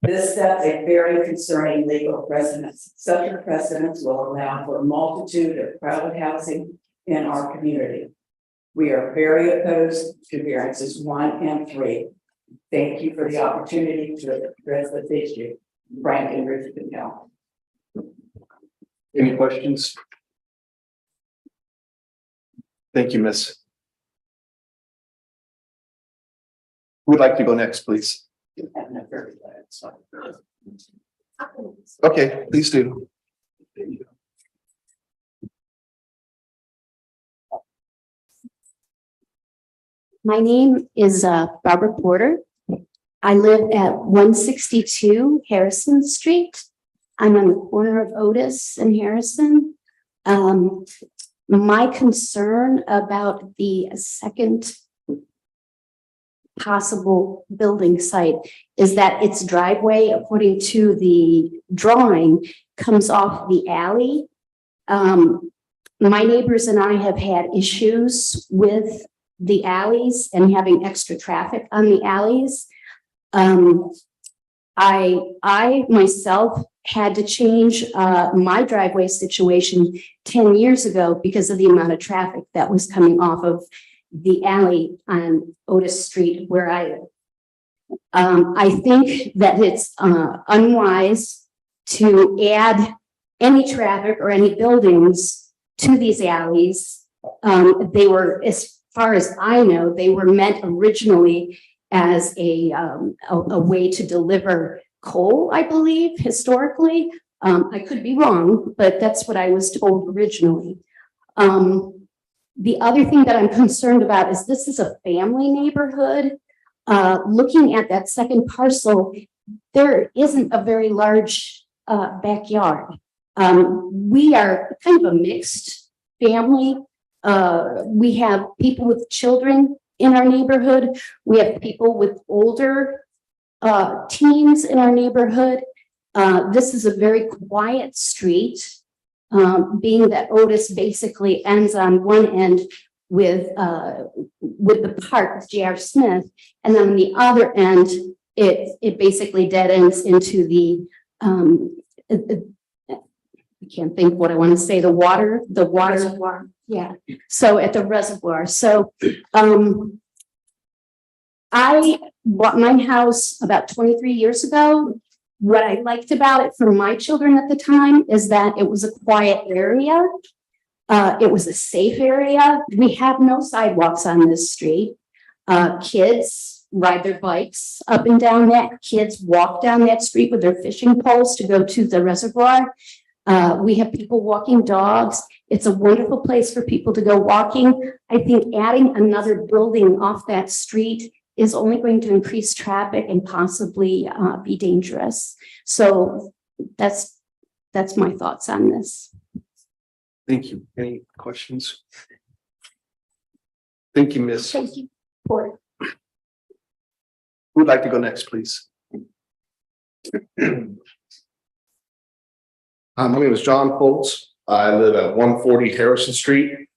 This sets a very concerning legal precedence. Such a precedence will allow for a multitude of crowded housing in our community. We are very opposed to variances 1 and 3. Thank you for the opportunity to address this issue. Frank and Ruth Patel. Any questions? Thank you, miss. Who would like to go next, please? Okay, please do. My name is Barbara Porter. I live at 162 Harrison Street. I'm on the corner of Otis and Harrison. My concern about the second possible building site is that its driveway, according to the drawing, comes off the alley. My neighbors and I have had issues with the alleys and having extra traffic on the alleys. I myself had to change my driveway situation 10 years ago because of the amount of traffic that was coming off of the alley on Otis Street where I live. I think that it's unwise to add any traffic or any buildings to these alleys. They were, as far as I know, they were meant originally as a way to deliver coal, I believe, historically. I could be wrong, but that's what I was told originally. The other thing that I'm concerned about is this is a family neighborhood. Looking at that second parcel, there isn't a very large backyard. We are kind of a mixed family. We have people with children in our neighborhood. We have people with older teens in our neighborhood. This is a very quiet street, being that Otis basically ends on one end with the park with J.R. Smith, and then on the other end, it basically dead ends into the I can't think what I want to say, the water reservoir. Yeah. So at the reservoir. So I bought my house about 23 years ago. What I liked about it for my children at the time is that it was a quiet area. It was a safe area. We have no sidewalks on this street. Kids ride their bikes up and down that. Kids walk down that street with their fishing poles to go to the reservoir. We have people walking dogs. It's a wonderful place for people to go walking. I think adding another building off that street is only going to increase traffic and possibly be dangerous. So that's my thoughts on this. Thank you. Any questions? Thank you, Miss. Thank you. For Who would like to go next, please? My name is John Foltz. I live at 140 Harrison Street.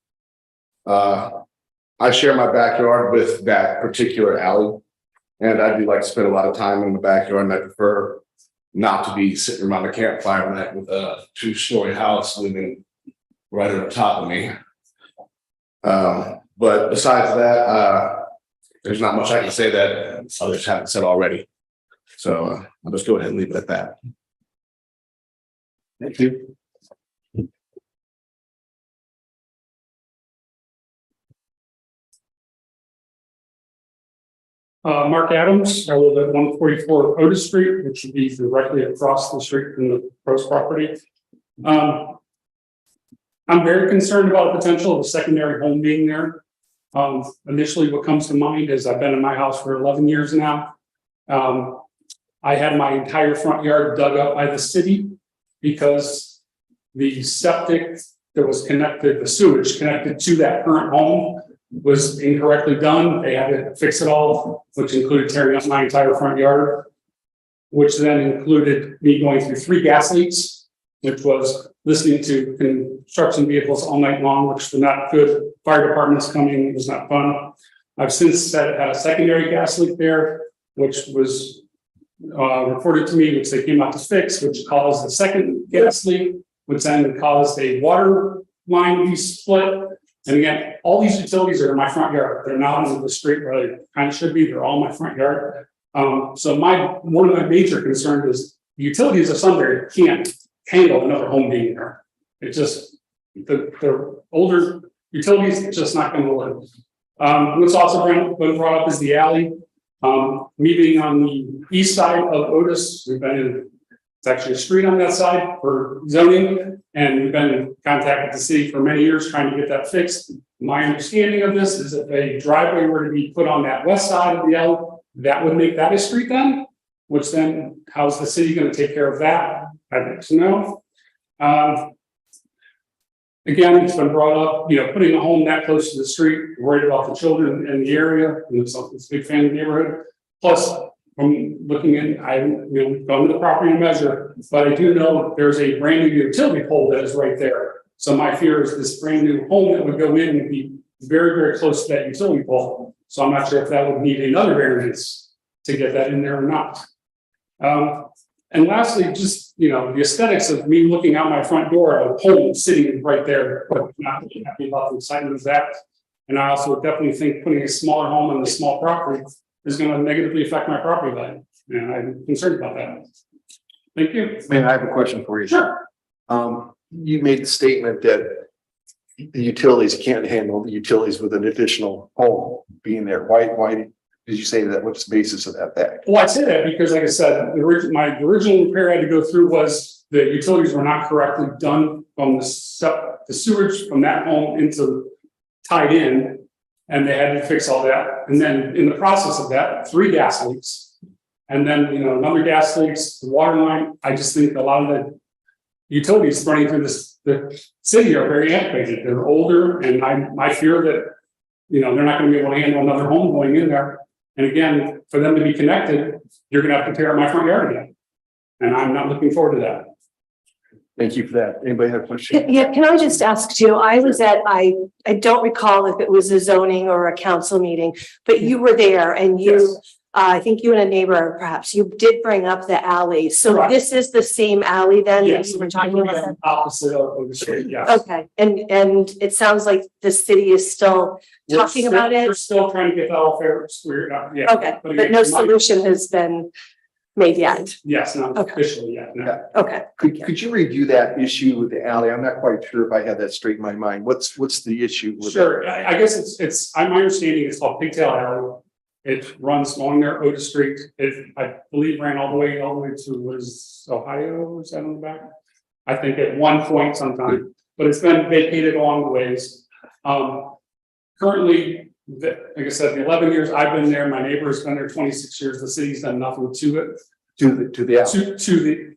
I share my backyard with that particular alley, and I do like to spend a lot of time in the backyard, and I prefer not to be sitting around a campfire night with a 2-story house living right on top of me. But besides that, there's not much I can say that others haven't said already. So I'll just go ahead and leave it at that. Thank you. Mark Adams, I live at 144 Otis Street, which would be directly across the street from the Post property. I'm very concerned about the potential of a secondary home being there. Initially, what comes to mind is I've been in my house for 11 years now. I had my entire front yard dug up by the city because the septic that was connected, the sewage connected to that current home was incorrectly done. They had to fix it all, which included tearing up my entire front yard, which then included me going through 3 gas leaks, which was listening to construction vehicles all night long, which were not good. Fire departments coming, it was not fun. I've since had a secondary gas leak there, which was reported to me, which they came out to fix, which caused the second gas leak, which then caused a water line to be split. And again, all these utilities are in my front yard. They're not on the street where they kind of should be. They're all in my front yard. So one of my major concerns is the utilities of Sunbury can't handle another home being there. It just, the older utilities, it's just not going to live. What's also been brought up is the alley. Me being on the east side of Otis, we've been in, it's actually a street on that side for zoning, and we've been in contact with the city for many years trying to get that fixed. My understanding of this is if a driveway were to be put on that west side of the alley, that would make that a street then, which then how's the city going to take care of that? I'd like to know. Again, it's been brought up, putting a home that close to the street, worried about the children in the area, and it's a big fan of the neighborhood. Plus, from looking in, I haven't gone to the property to measure, but I do know there's a brand new utility pole that is right there. So my fear is this brand new home that would go in would be very, very close to that utility pole. So I'm not sure if that would need another variance to get that in there or not. And lastly, just, the aesthetics of me looking out my front door, a pole sitting right there, but not really happy about the excitement of that. And I also definitely think putting a smaller home on a small property is going to negatively affect my property value. And I'm concerned about that. Thank you. Man, I have a question for you. Sure. You made the statement that the utilities can't handle the utilities with an additional home being there. Why did you say that? What's the basis of that? Well, I say that because, like I said, the original repair I had to go through was the utilities were not correctly done from the sewage from that home into tied in, and they had to fix all that. And then in the process of that, 3 gas leaks, and then another gas leaks, the water line. I just think a lot of the utilities running through the city are very antiquated. They're older, and I fear that they're not going to be able to handle another home going in there. And again, for them to be connected, you're going to have to tear up my front yard again. And I'm not looking forward to that. Thank you for that. Anybody have a question? Yeah, can I just ask you, I don't recall if it was a zoning or a council meeting, but you were there and you, Yes. I think you and a neighbor, perhaps, you did bring up the alley. So Correct. this is the same alley then that Yes, you were talking about? opposite of the street. Yes. Okay, and it sounds like the city is still talking about We're it? still trying to get that all fair, squared up. Yeah. Okay, but again, no solution has been made yet? Yes, not Okay. officially yet. No. Okay. Could you review that issue with the alley? I'm not quite sure if I have that straight in my mind. What's the issue with Sure, I guess it's, my understanding it's called Pigtail Alley. It runs along there, Otis Street. It, I believe, ran all the way to was Ohio, is that on the back? I think at one point sometime, but it's been vacated along the ways. Currently, like I said, the 11 years I've been there, my neighbor's been there 26 years. The city's done nothing to it. to the alley?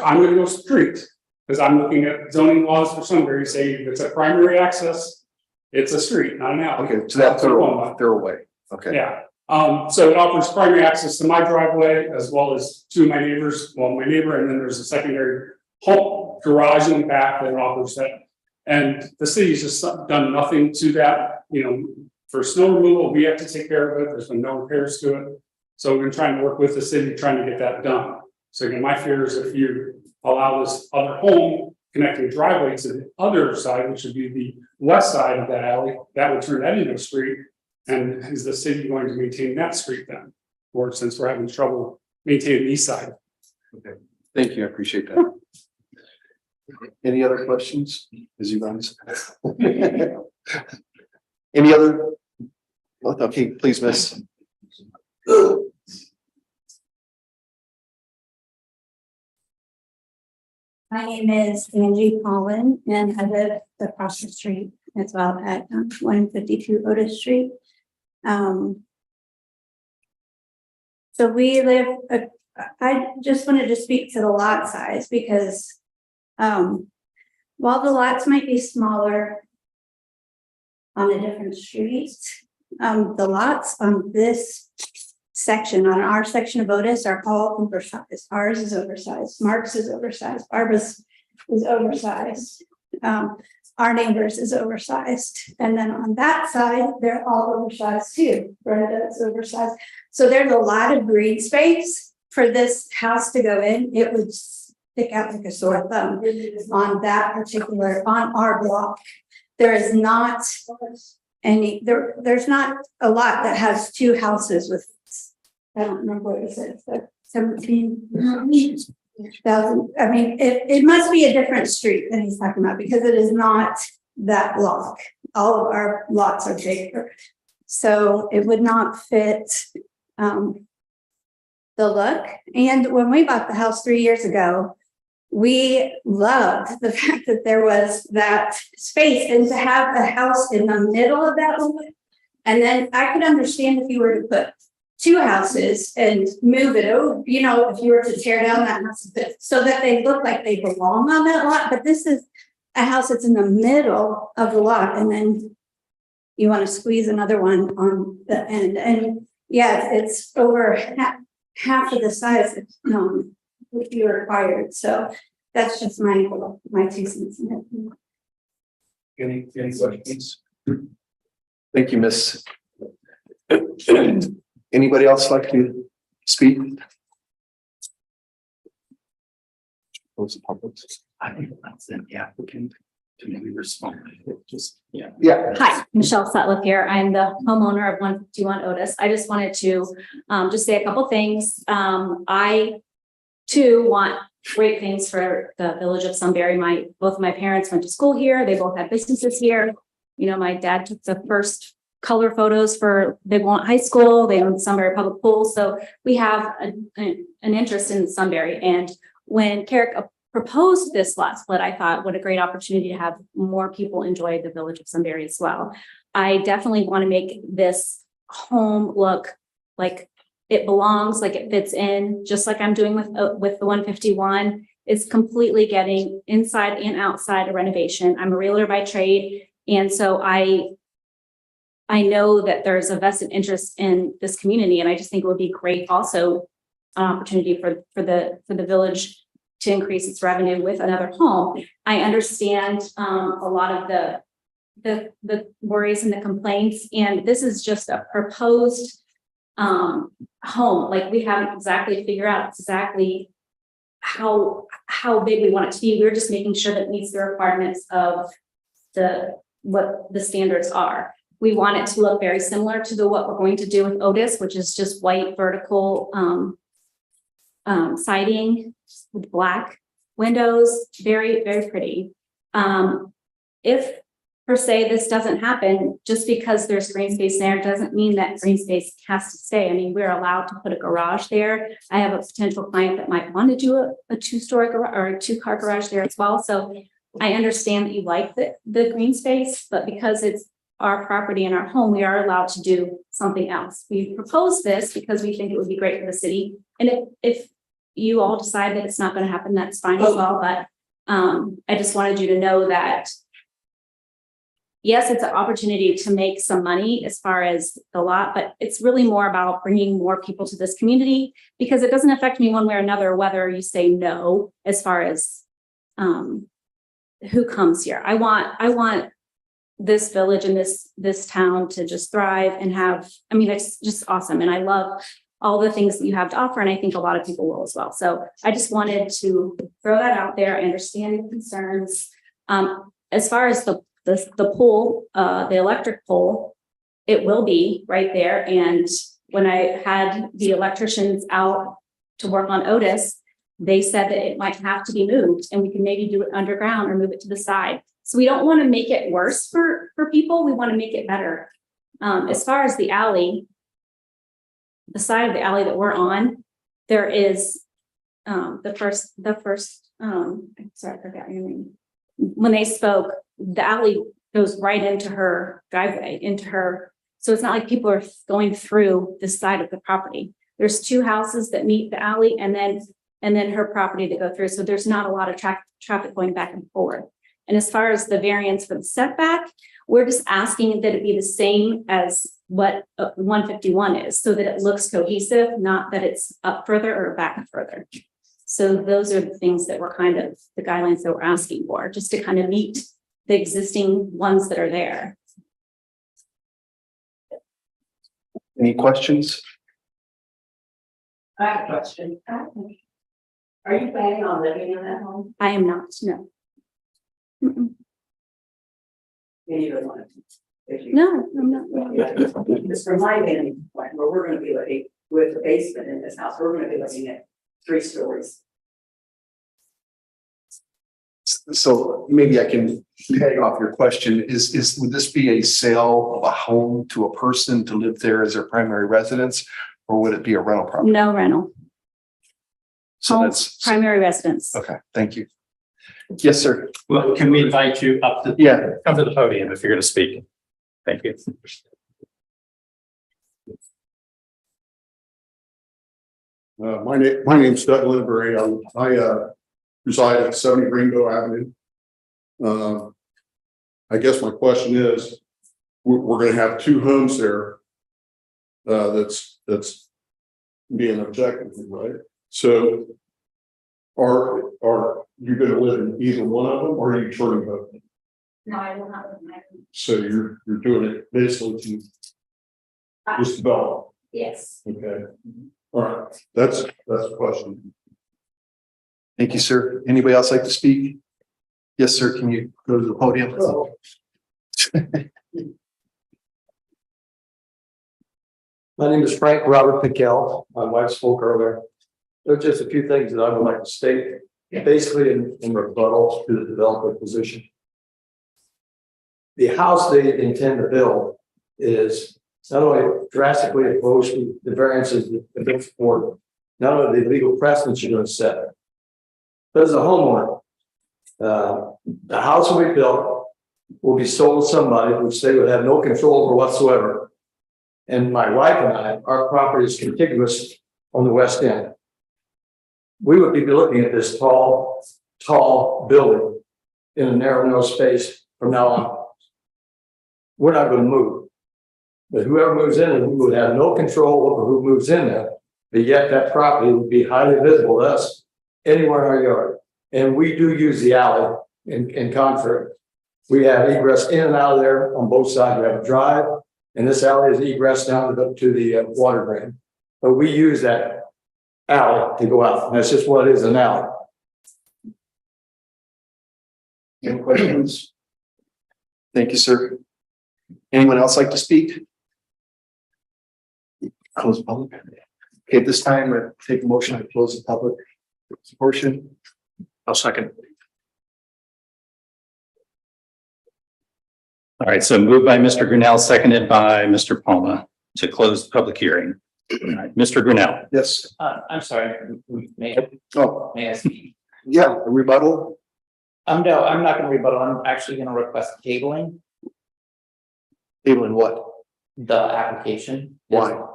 I'm gonna go street, because I'm looking at zoning laws for Sunbury, say if it's a primary access, it's a street, not an alley. Okay, so that's they're away. Okay. Yeah, so it offers primary access to my driveway as well as to my neighbors, my neighbor, and then there's a secondary home garage in the back that offers that. And the city's just done nothing to that, for snow removal, we have to take care of it. There's been no repairs to it. So we're trying to work with the city, trying to get that done. So again, my fear is if you allow this other home connecting driveway to the other side, which would be the west side of that alley, that would turn that into a street. And is the city going to maintain that street then? Or since we're having trouble maintaining the east side? Okay. Thank you. I appreciate that. Any other questions? As you guys? Any other? Okay, please, miss. My name is Angie Collin and I live across the street as well at 152 Otis Street. So we live, I just wanted to speak to the lot size because while the lots might be smaller on the different streets, the lots on this section, on our section of Otis, are all oversized. Ours is oversized, Mark's is oversized, Barbara's is oversized. Our neighbors is oversized. And then on that side, they're all oversized too. Brenda's oversized. So there's a lot of green space for this house to go in. It would stick out like a sore thumb on that particular, on our block. There is not any, there's not a lot that has 2 houses with, I don't remember what it says, but 17,000. I mean, it must be a different street than he's talking about because it is not that block. All of our lots are bigger. So it would not fit the look. And when we bought the house 3 years ago, we loved the fact that there was that space and to have a house in the middle of that one. And then I could understand if you were to put 2 houses and move it over, if you were to tear down that house so that they look like they belong on that lot. But this is a house that's in the middle of the lot, and then you want to squeeze another one on the end. And yeah, it's over half of the size would be required. So that's just my 2 cents. Any questions? Thank you, Miss. Anybody else like to speak? Close the public. I think that's it. Yeah, we can. To maybe respond, just, yeah. Yeah. Hi, Michelle Sutliff here. I'm the homeowner of 151 Otis. I just wanted to just say a couple things. I too want great things for the village of Sunbury. Both of my parents went to school here. They both had businesses here. You know, my dad took the first color photos for Big Walnut High School. They own the Sunbury Public Pool. So we have an interest in Sunbury. And when Carrick proposed this lot split, I thought what a great opportunity to have more people enjoy the village of Sunbury as well. I definitely want to make this home look like it belongs, like it fits in, just like I'm doing with the 151. It's completely getting inside and outside a renovation. I'm a realtor by trade, and so I know that there's a vested interest in this community, and I just think it would be great also an opportunity for the village to increase its revenue with another home. I understand a lot of the worries and the complaints, and this is just a proposed home. Like, we haven't exactly figured out exactly how big we want it to be. We're just making sure that it meets the requirements of what the standards are. We want it to look very similar to what we're going to do with Otis, which is just white vertical siding with black windows, very, very pretty. If per se this doesn't happen, just because there's green space there doesn't mean that green space has to stay. I mean, we're allowed to put a garage there. I have a potential client that might want to do a two-story garage or a two-car garage there as well. So I understand that you like the green space, but because it's our property and our home, we are allowed to do something else. We proposed this because we think it would be great for the city. And if you all decide that it's not going to happen, that's fine as well. But I just wanted you to know that, yes, it's an opportunity to make some money as far as the lot, but it's really more about bringing more people to this community, because it doesn't affect me one way or another whether you say no as far as who comes here. I want this village and this town to just thrive and have, I mean, it's just awesome. And I love all the things that you have to offer. And I think a lot of people will as well. So I just wanted to throw that out there. I understand your concerns. As far as the pole, the electric pole, it will be right there. And when I had the electricians out to work on Otis, they said that it might have to be moved, and we can maybe do it underground or move it to the side. So we don't want to make it worse for people. We want to make it better. As far as the alley, the side of the alley that we're on, there is the first sorry, I forgot your name. When they spoke, the alley goes right into her driveway, so it's not like people are going through this side of the property. There's two houses that meet the alley, and then her property to go through. So there's not a lot of traffic going back and forth. And as far as the variance for the setback, we're just asking that it be the same as what 151 is, so that it looks cohesive, not that it's up further or back further. So those are the things that we're kind of the guidelines that we're asking for, just to kind of meet the existing ones that are there. Any questions? I have a question. Are you planning on living in that home? I am not, no. Mm-mm. You don't want to. No, I'm not. Because from my vantage point, where we're going to be living with the basement in this house, we're going to be living at 3 stories. So maybe I can tag off your question. Would this be a sale of a home to a person to live there as their primary residence, or would it be a rental property? No rental. So Home, that's primary residence. okay. Thank you. Yes, sir. Well, can we invite you up to, come to the podium if you're going to speak? Thank you. My name's Doug Lidbury. I reside at 70 Greenbow Avenue. I guess my question is, we're going to have 2 homes there. That's being objective, right? So are you going to live in either one of them, or are you turning both? No, I will not live in my home. So you're doing it basically to just develop. Yes. Okay. All right. That's a question. Thank you, sir. Anybody else like to speak? Yes, sir. Can you go to the podium? My name is Frank Robert Pickell. My wife spoke earlier. There's just a few things that I would like to state, basically in rebuttal to the developer position. The house they intend to build is not only drastically opposed to the variances that have been supported, not only the legal precedents you're going to set, but as a homeowner, the house will be built, will be sold to somebody which they would have no control over whatsoever. And my wife and I, our property is contiguous on the west end. We would be looking at this tall building in a narrow space from now on. We're not going to move. But whoever moves in, we would have no control over who moves in there. But yet that property would be highly visible to us anywhere in our yard. And we do use the alley in contrary. We have egress in and out of there on both sides. We have a drive, and this alley is egress down to the water drain. But we use that alley to go out, and that's just what it is, an alley. Any questions? Thank you, sir. Anyone else like to speak? Close public. Okay, at this time, I take a motion to close the public portion. I'll second. All right, so moved by Mr. Grinnell, seconded by Mr. Palma to close the public hearing. All right, Mr. Grinnell. Yes. I'm sorry, may I speak? Yeah, a rebuttal. No, I'm not gonna rebuttal. I'm actually gonna request tabling Tabling what? the application. Why?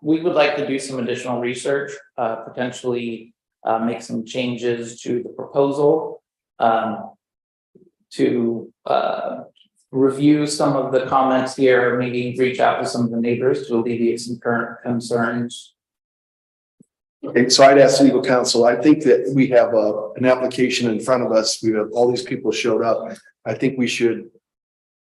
We would like to do some additional research, potentially make some changes to the proposal. To review some of the comments here, maybe reach out to some of the neighbors to alleviate some current concerns. Okay, so I'd ask legal counsel, I think that we have an application in front of us. We have all these people showed up. I think we should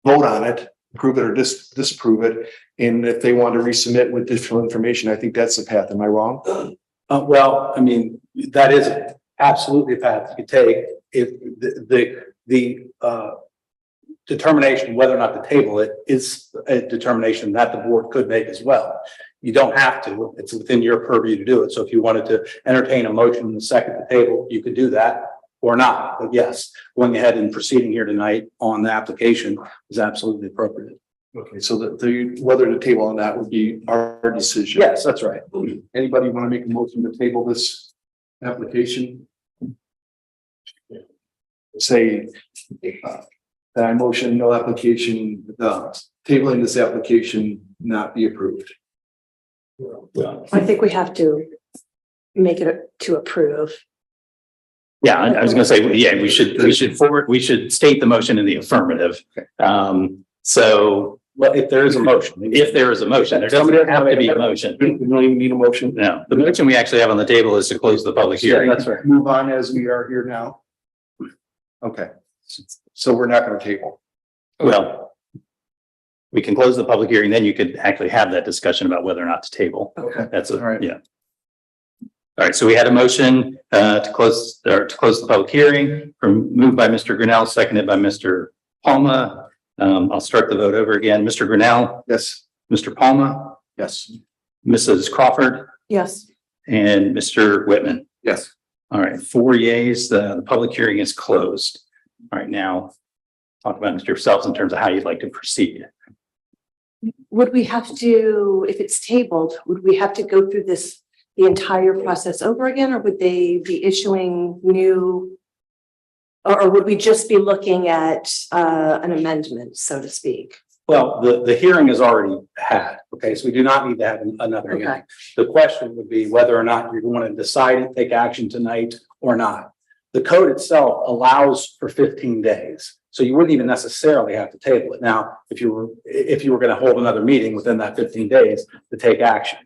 vote on it, approve it or disapprove it. And if they want to resubmit with additional information, I think that's the path. Am I wrong? Well, I mean, that is absolutely a path you take. If the determination whether or not to table it is a determination that the board could make as well. You don't have to, it's within your purview to do it. So if you wanted to entertain a motion in the second to table, you could do that or not. But yes, going ahead and proceeding here tonight on the application is absolutely appropriate. Okay, so the whether to table on that would be our decision. Yes, that's right. Anybody want to make a motion to table this application? Say that I motion no application, tabling this application not be approved. I think we have to make it to approve. Yeah, I was gonna say, yeah, we should state the motion in the affirmative. So Well, if there is a motion. there doesn't have to be a motion. We don't even need a motion. No, the motion we actually have on the table is to close the public hearing. That's right. Move on as we are here now. Okay, so we're not going to table. Well, we can close the public hearing, then you could actually have that discussion about whether or not to table. Okay. That's All right. yeah. All right, so we had a motion to close the public hearing moved by Mr. Grinnell, seconded by Mr. Palma. I'll start the vote over again. Mr. Grinnell. Yes. Mr. Palma. Yes. Mrs. Crawford Yes. and Mr. Whitman. Yes. All right, 4 yeas, the public hearing is closed. All right, now talk about it yourselves in terms of how you'd like to proceed. Would we have to, if it's tabled, would we have to go through the entire process over again, or would they be issuing new? Or would we just be looking at an amendment, so to speak? Well, the hearing is already had, okay, so we do not need to have another hearing. The question would be whether or not you're going to decide to take action tonight or not. The code itself allows for 15 days, so you wouldn't even necessarily have to table it. Now, if you were going to hold another meeting within that 15 days to take action.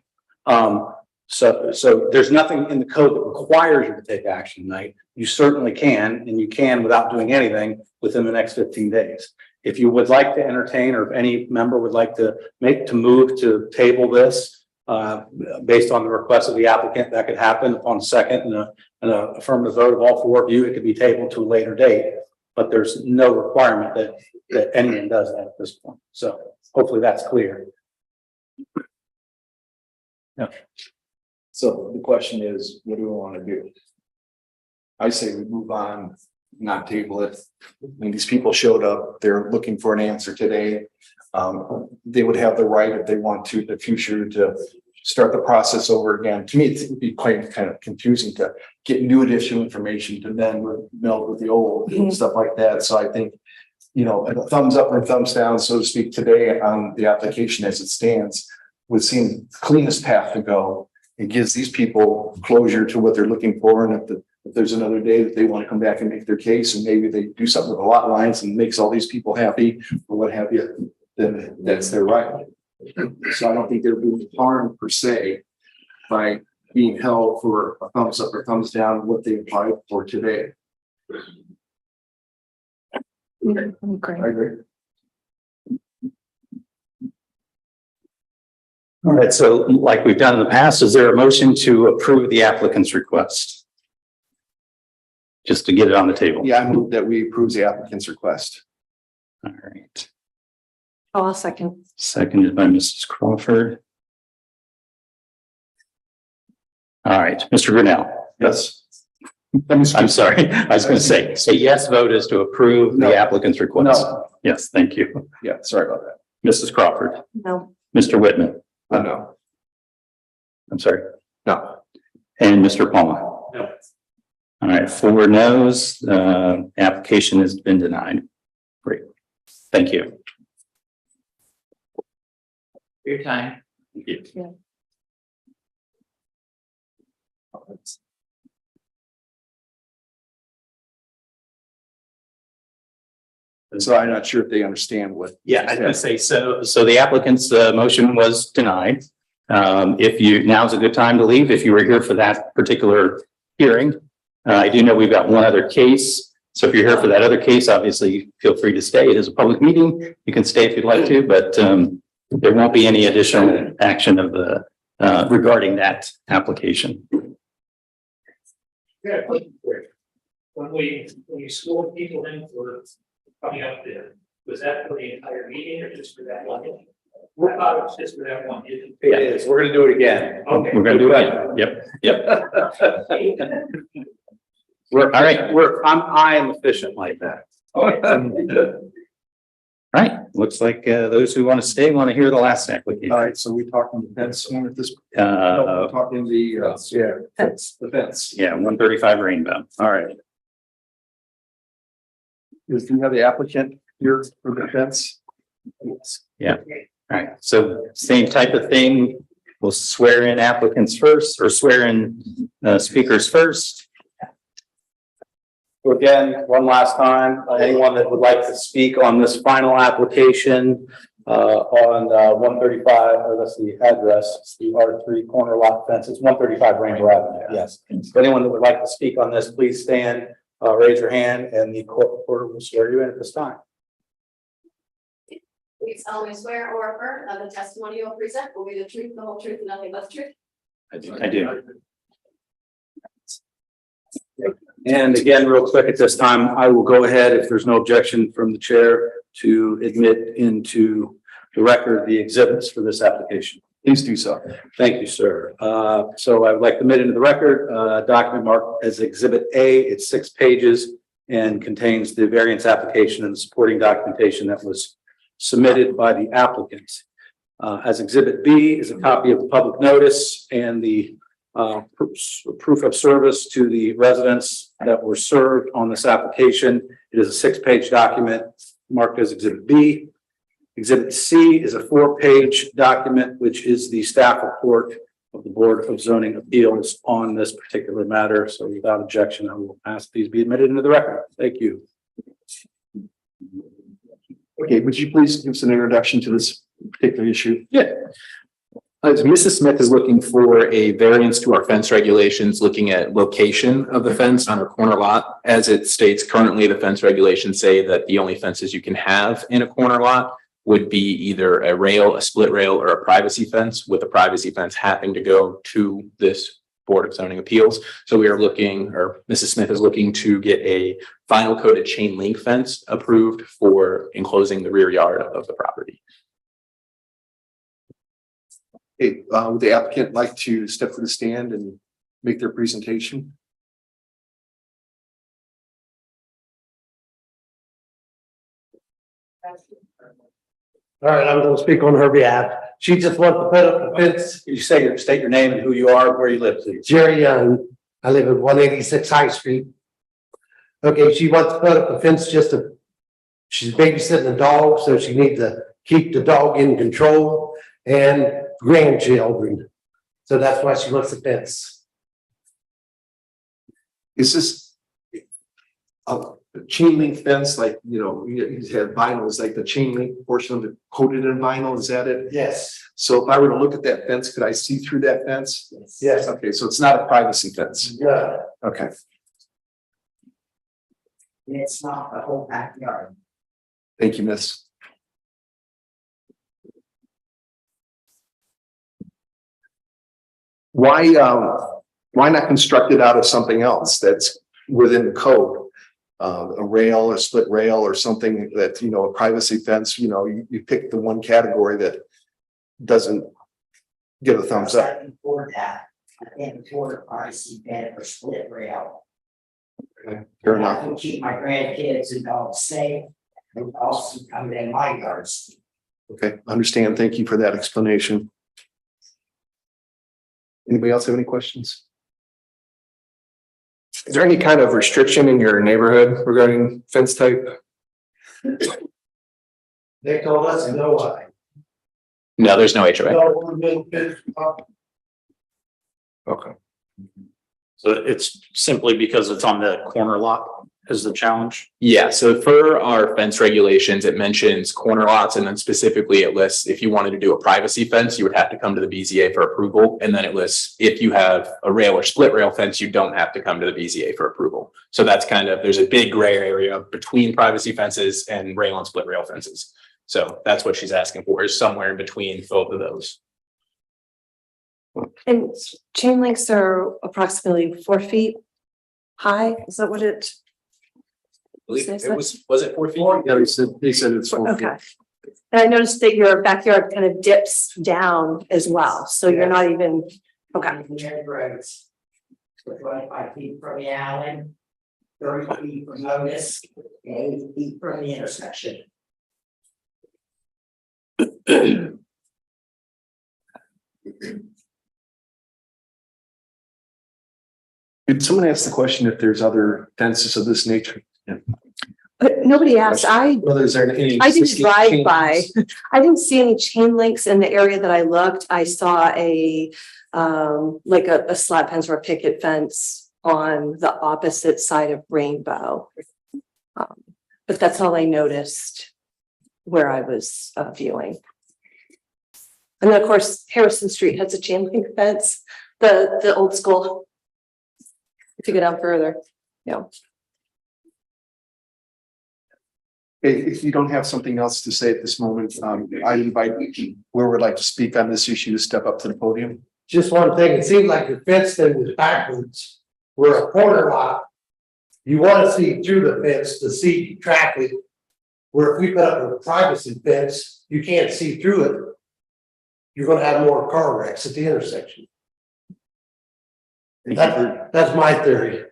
So there's nothing in the code that requires you to take action tonight. You certainly can, and you can without doing anything within the next 15 days. If you would like to entertain, or if any member would like to move to table this, based on the request of the applicant, that could happen upon second and an affirmative vote of all four of you. It could be tabled to a later date, but there's no requirement that anyone does that at this point. So hopefully that's clear. So the question is, what do we want to do? I say we move on, not table it. When these people showed up, they're looking for an answer today. They would have the right, if they want to, in the future, to start the process over again. To me, it would be quite kind of confusing to get new additional information to then meld with the old and stuff like that. So I think, you know, a thumbs up or thumbs down, so to speak, today on the application as it stands would seem the cleanest path to go. It gives these people closure to what they're looking for. And if there's another day that they want to come back and make their case, and maybe they do something with the lot lines and makes all these people happy or what have you, then that's their right. So I don't think there'd be harm per se by being held for a thumbs up or thumbs down what they applied for today. I agree. All right, so like we've done in the past, is there a motion to approve the applicant's request? Just to get it on the table. Yeah, I move that we approve the applicant's request. All right. Oh, I'll second. Seconded by Mrs. Crawford. All right, Mr. Grinnell. Yes. I'm sorry. I was going to say, a yes vote is to approve the applicant's request. No. Yes, thank you. Yeah, sorry about that. Mrs. Crawford, No. Mr. Whitman. No. I'm sorry. No. And Mr. Palma. No. All right, 4 no's. Application has been denied. Great. Thank you. For your time. Thank you. Yeah. So I'm not sure if they understand what. Yeah, I was going to say, so the applicant's motion was denied. If you, now's a good time to leave if you were here for that particular hearing. I do know we've got one other case. So if you're here for that other case, obviously feel free to stay. It is a public meeting. You can stay if you'd like to, but there won't be any additional action of the regarding that application. Yeah, when you school people in for coming up there, was that for the entire meeting or just for that one? I thought it was just for that one. It is. We're going to do it again. Okay. We're going to do it. Yep. We're all right. I am efficient like that. All right. Looks like those who want to stay want to hear the last application. All right, so we talking the fence one at this. No, we're talking the fence. The fence. Yeah, 135 Rainbow. All right. Do you have the applicant here for the fence? Yeah. All right. So same type of thing. We'll swear in applicants first or swear in speakers first. So again, one last time, anyone that would like to speak on this final application on 135, or that's the address, it's the R3 corner lot fence. It's 135 Rainbow Avenue. Yes. So anyone that would like to speak on this, please stand, raise your hand, and the court reporter will swear you in at this time. Please solemnly swear or affirm that the testimony you will present will be the truth, the whole truth, and nothing but the truth. I do. And again, real quick at this time, I will go ahead, if there's no objection from the chair, to admit into the record the exhibits for this application. Please do so. Thank you, sir. So I would like to admit into the record, document marked as Exhibit A. It's 6 pages and contains the variance application and the supporting documentation that was submitted by the applicant. As Exhibit B is a copy of the public notice and the proof of service to the residents that were served on this application. It is a 6-page document marked as Exhibit B. Exhibit C is a 4-page document, which is the staff report of the Board of Zoning Appeals on this particular matter. So without objection, I will ask these be admitted into the record. Thank you. Okay, would you please give us an introduction to this particular issue? Yeah. Mrs. Smith is looking for a variance to our fence regulations, looking at location of the fence on her corner lot. As it states currently, the fence regulations say that the only fences you can have in a corner lot would be either a rail, a split rail, or a privacy fence, with a privacy fence having to go to this Board of Zoning Appeals. So we are looking, or Mrs. Smith is looking to get a vinyl coated chain link fence approved for enclosing the rear yard of the property. Okay, would the applicant like to step to the stand and make their presentation? All right, I'm gonna speak on her behalf. She just wants to put up a fence. You say, state your name and who you are, where you live, please. Jerry Young, I live at 186 High Street. Okay, she wants to put up a fence she's babysitting a dog, so she needs to keep the dog in control and grandchildren. So that's why she wants the fence. Is this a chain link fence, like, you know, you had vinyl, is like the chain link portion of it coated in vinyl, is that it? Yes. So if I were to look at that fence, could I see through that fence? Yes. Okay, so it's not a privacy fence. Yeah. Okay. It's not the whole backyard. Thank you, miss. Why not construct it out of something else that's within the code? A rail or split rail or something that, you know, a privacy fence, you know, you pick the one category that doesn't get a thumbs up. For that, I can't afford a privacy bed or split rail. Okay, fair I enough. can keep my grandkids and dogs safe and also come in my yards. Okay, understand. Thank you for that explanation. Anybody else have any questions? Is there any kind of restriction in your neighborhood regarding fence type? They told us no way. No, there's no HOA. Okay. So it's simply because it's on the corner lot is the challenge. Yeah, so for our fence regulations, it mentions corner lots, and then specifically it lists if you wanted to do a privacy fence, you would have to come to the BZA for approval. And then it lists if you have a rail or split rail fence, you don't have to come to the BZA for approval. So that's kind of, there's a big gray area between privacy fences and rail and split rail fences. So that's what she's asking for, is somewhere in between both of those. And chain links are approximately 4 feet high, is that what it? I believe it was it 4 feet? Yeah, they said it's 4 feet. Okay. And I noticed that your backyard kind of dips down as well, so you're not even, okay. Roads. 25 feet from the alley, 30 feet from Otis, and 8 feet from the intersection. Did someone ask the question if there's other fences of this nature? Yeah. But nobody asked, Whether is there any? I didn't existing drive chain by. links? I didn't see any chain links in the area that I looked. I saw a like a slab fence or a picket fence on the opposite side of Rainbow. But that's all I noticed where I was viewing. And then, of course, Harrison Street has a chain link fence, the old school. If you go down further, yeah. If you don't have something else to say at this moment, I invite whoever would like to speak on this issue to step up to the podium. Just one thing, it seemed like the fence thing was backwards. We're a corner lot. You want to see through the fence to see traffic. Where if we put up a privacy fence, you can't see through it. You're gonna have more car wrecks at the intersection. That's my theory.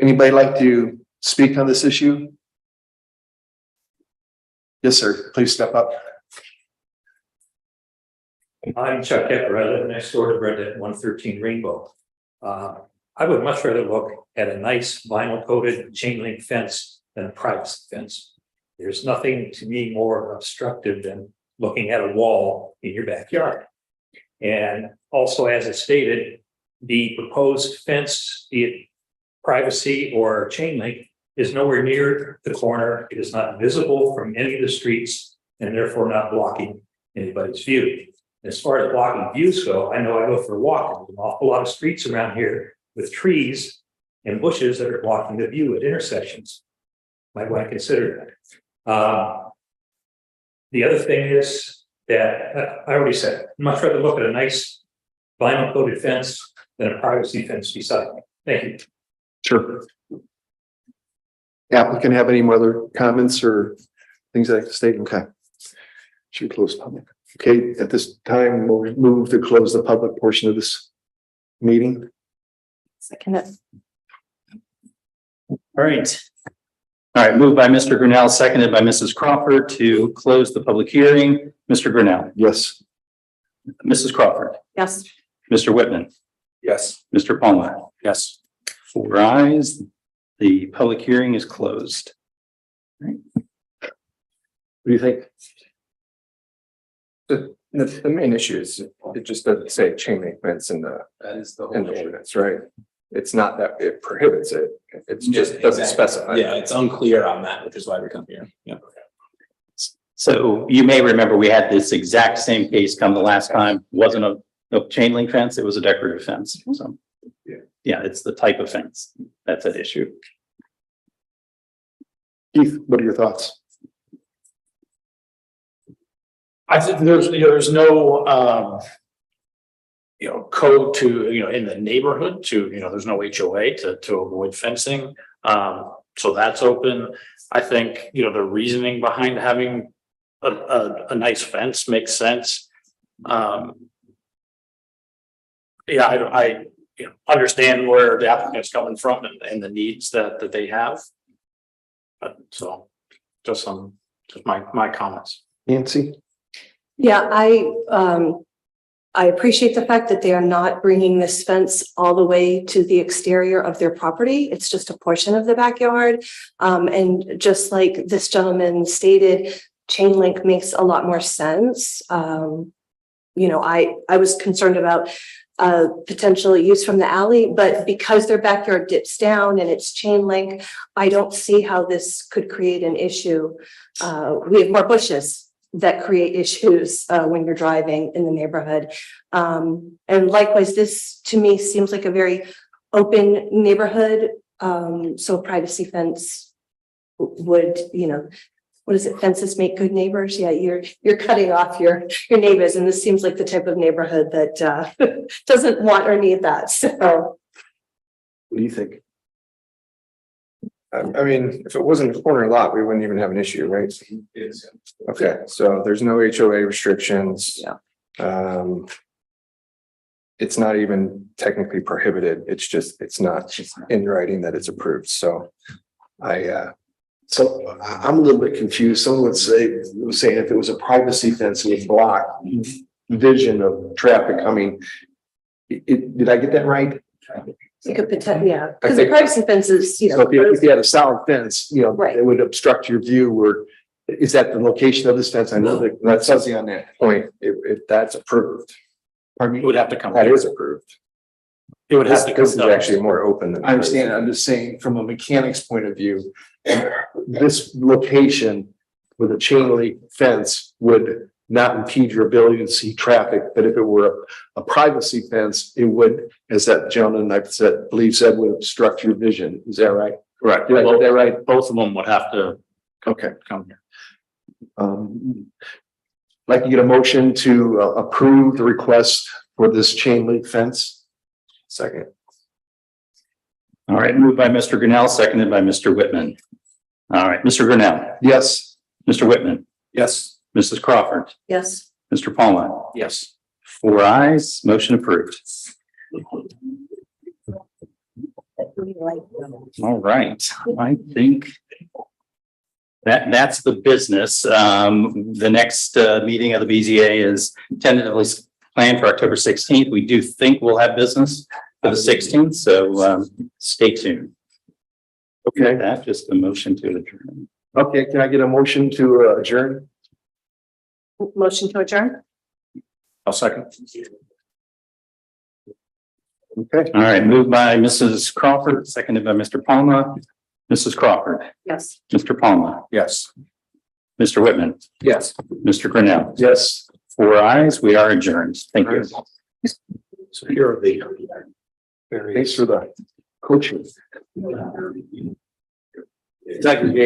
Anybody like to speak on this issue? Yes, sir. Please step up. I'm Chuck Epper. I live next door to Brenda at 113 Rainbow. I would much rather look at a nice vinyl coated chain link fence than a privacy fence. There's nothing to me more obstructive than looking at a wall in your backyard. And also, as it stated, the proposed fence, be it privacy or chain link, is nowhere near the corner. It is not visible from any of the streets and therefore not blocking anybody's view. As far as blocking views go, I know I go for a walk. There's an awful lot of streets around here with trees and bushes that are blocking the view at intersections. might want to consider that. The other thing is that, I already said, much rather look at a nice vinyl coated fence than a privacy fence beside me. Thank you. Sure. Applicant have any other comments or things like to state? Okay. Should we close public? Okay, at this time, we'll move to close the public portion of this meeting. Second it. All right. All right, moved by Mr. Grinnell, seconded by Mrs. Crawford to close the public hearing. Mr. Grinnell, Yes. Mrs. Crawford, Yes. Mr. Whitman, Yes. Mr. Palmer. Yes. 4 ayes. The public hearing is closed. What do you think? The main issue is it just doesn't say chain link fence in the ordinance, right? It's not that it prohibits it. It's just doesn't specify. Yeah, it's unclear on that, which is why we come here. Yeah. So you may remember we had this exact same case come the last time. Wasn't a chain link fence, it was a decorative fence. So yeah, it's the type of fence that's at issue. Keith, what are your thoughts? I think there's no, code to, in the neighborhood to, there's no HOA to avoid fencing. So that's open. I think, the reasoning behind having a nice fence makes sense. I understand where the applicant's coming from and the needs that they have. So just my comments. Nancy? Yeah, I appreciate the fact that they are not bringing this fence all the way to the exterior of their property. It's just a portion of the backyard. And just like this gentleman stated, chain link makes a lot more sense. I was concerned about potential use from the alley, but because their backyard dips down and it's chain link, I don't see how this could create an issue. We have more bushes that create issues when you're driving in the neighborhood. And likewise, this to me seems like a very open neighborhood. So a privacy fence would, what is it? Fences make good neighbors. Yeah, you're cutting off your neighbors, and this seems like the type of neighborhood that doesn't want or need that. So, What do you think? I mean, if it wasn't a corner lot, we wouldn't even have an issue, right? Okay, so there's no HOA restrictions. Yeah. It's not even technically prohibited. It's not in writing that it's approved. So So I'm a little bit confused. Someone was saying if it was a privacy fence, it would block vision of traffic coming. Did I get that right? you could potentially, yeah, because the privacy fence is, So if you had a solid fence, Right. it would obstruct your view. Or is that the location of this fence? I know that says on that point, if that's approved. Pardon me? It would have to come. That is approved. It would have to come. This is actually more open than. I understand. I'm just saying from a mechanic's point of view, this location with a chain link fence would not impede your ability to see traffic. But if it were a privacy fence, it would, as that gentleman I believe said, would obstruct your vision. Is that right? Correct. Did I get that right? Both of them would have to Okay. come here. Like to get a motion to approve the request for this chain link fence. Second. All right, moved by Mr. Grinnell, seconded by Mr. Whitman. All right, Mr. Grinnell, Yes. Mr. Whitman, Yes. Mrs. Crawford, yes. Mr. Palmer. Yes. 4 ayes, motion approved. All right, I think that's the business. The next meeting of the BZA is tentatively planned for October 16th. We do think we'll have business for the 16th, so stay tuned. Okay. That just a motion to adjourn. Okay. Can I get a motion to adjourn? Motion to adjourn? I'll second. Okay. All right, moved by Mrs. Crawford, seconded by Mr. Palmer. Mrs. Crawford, Yes. Mr. Palmer, Yes. Mr. Whitman, Yes. Mr. Grinnell. Yes. 4 ayes, we are adjourned. Thank you. So here are the. Thanks for the coaching. Exactly.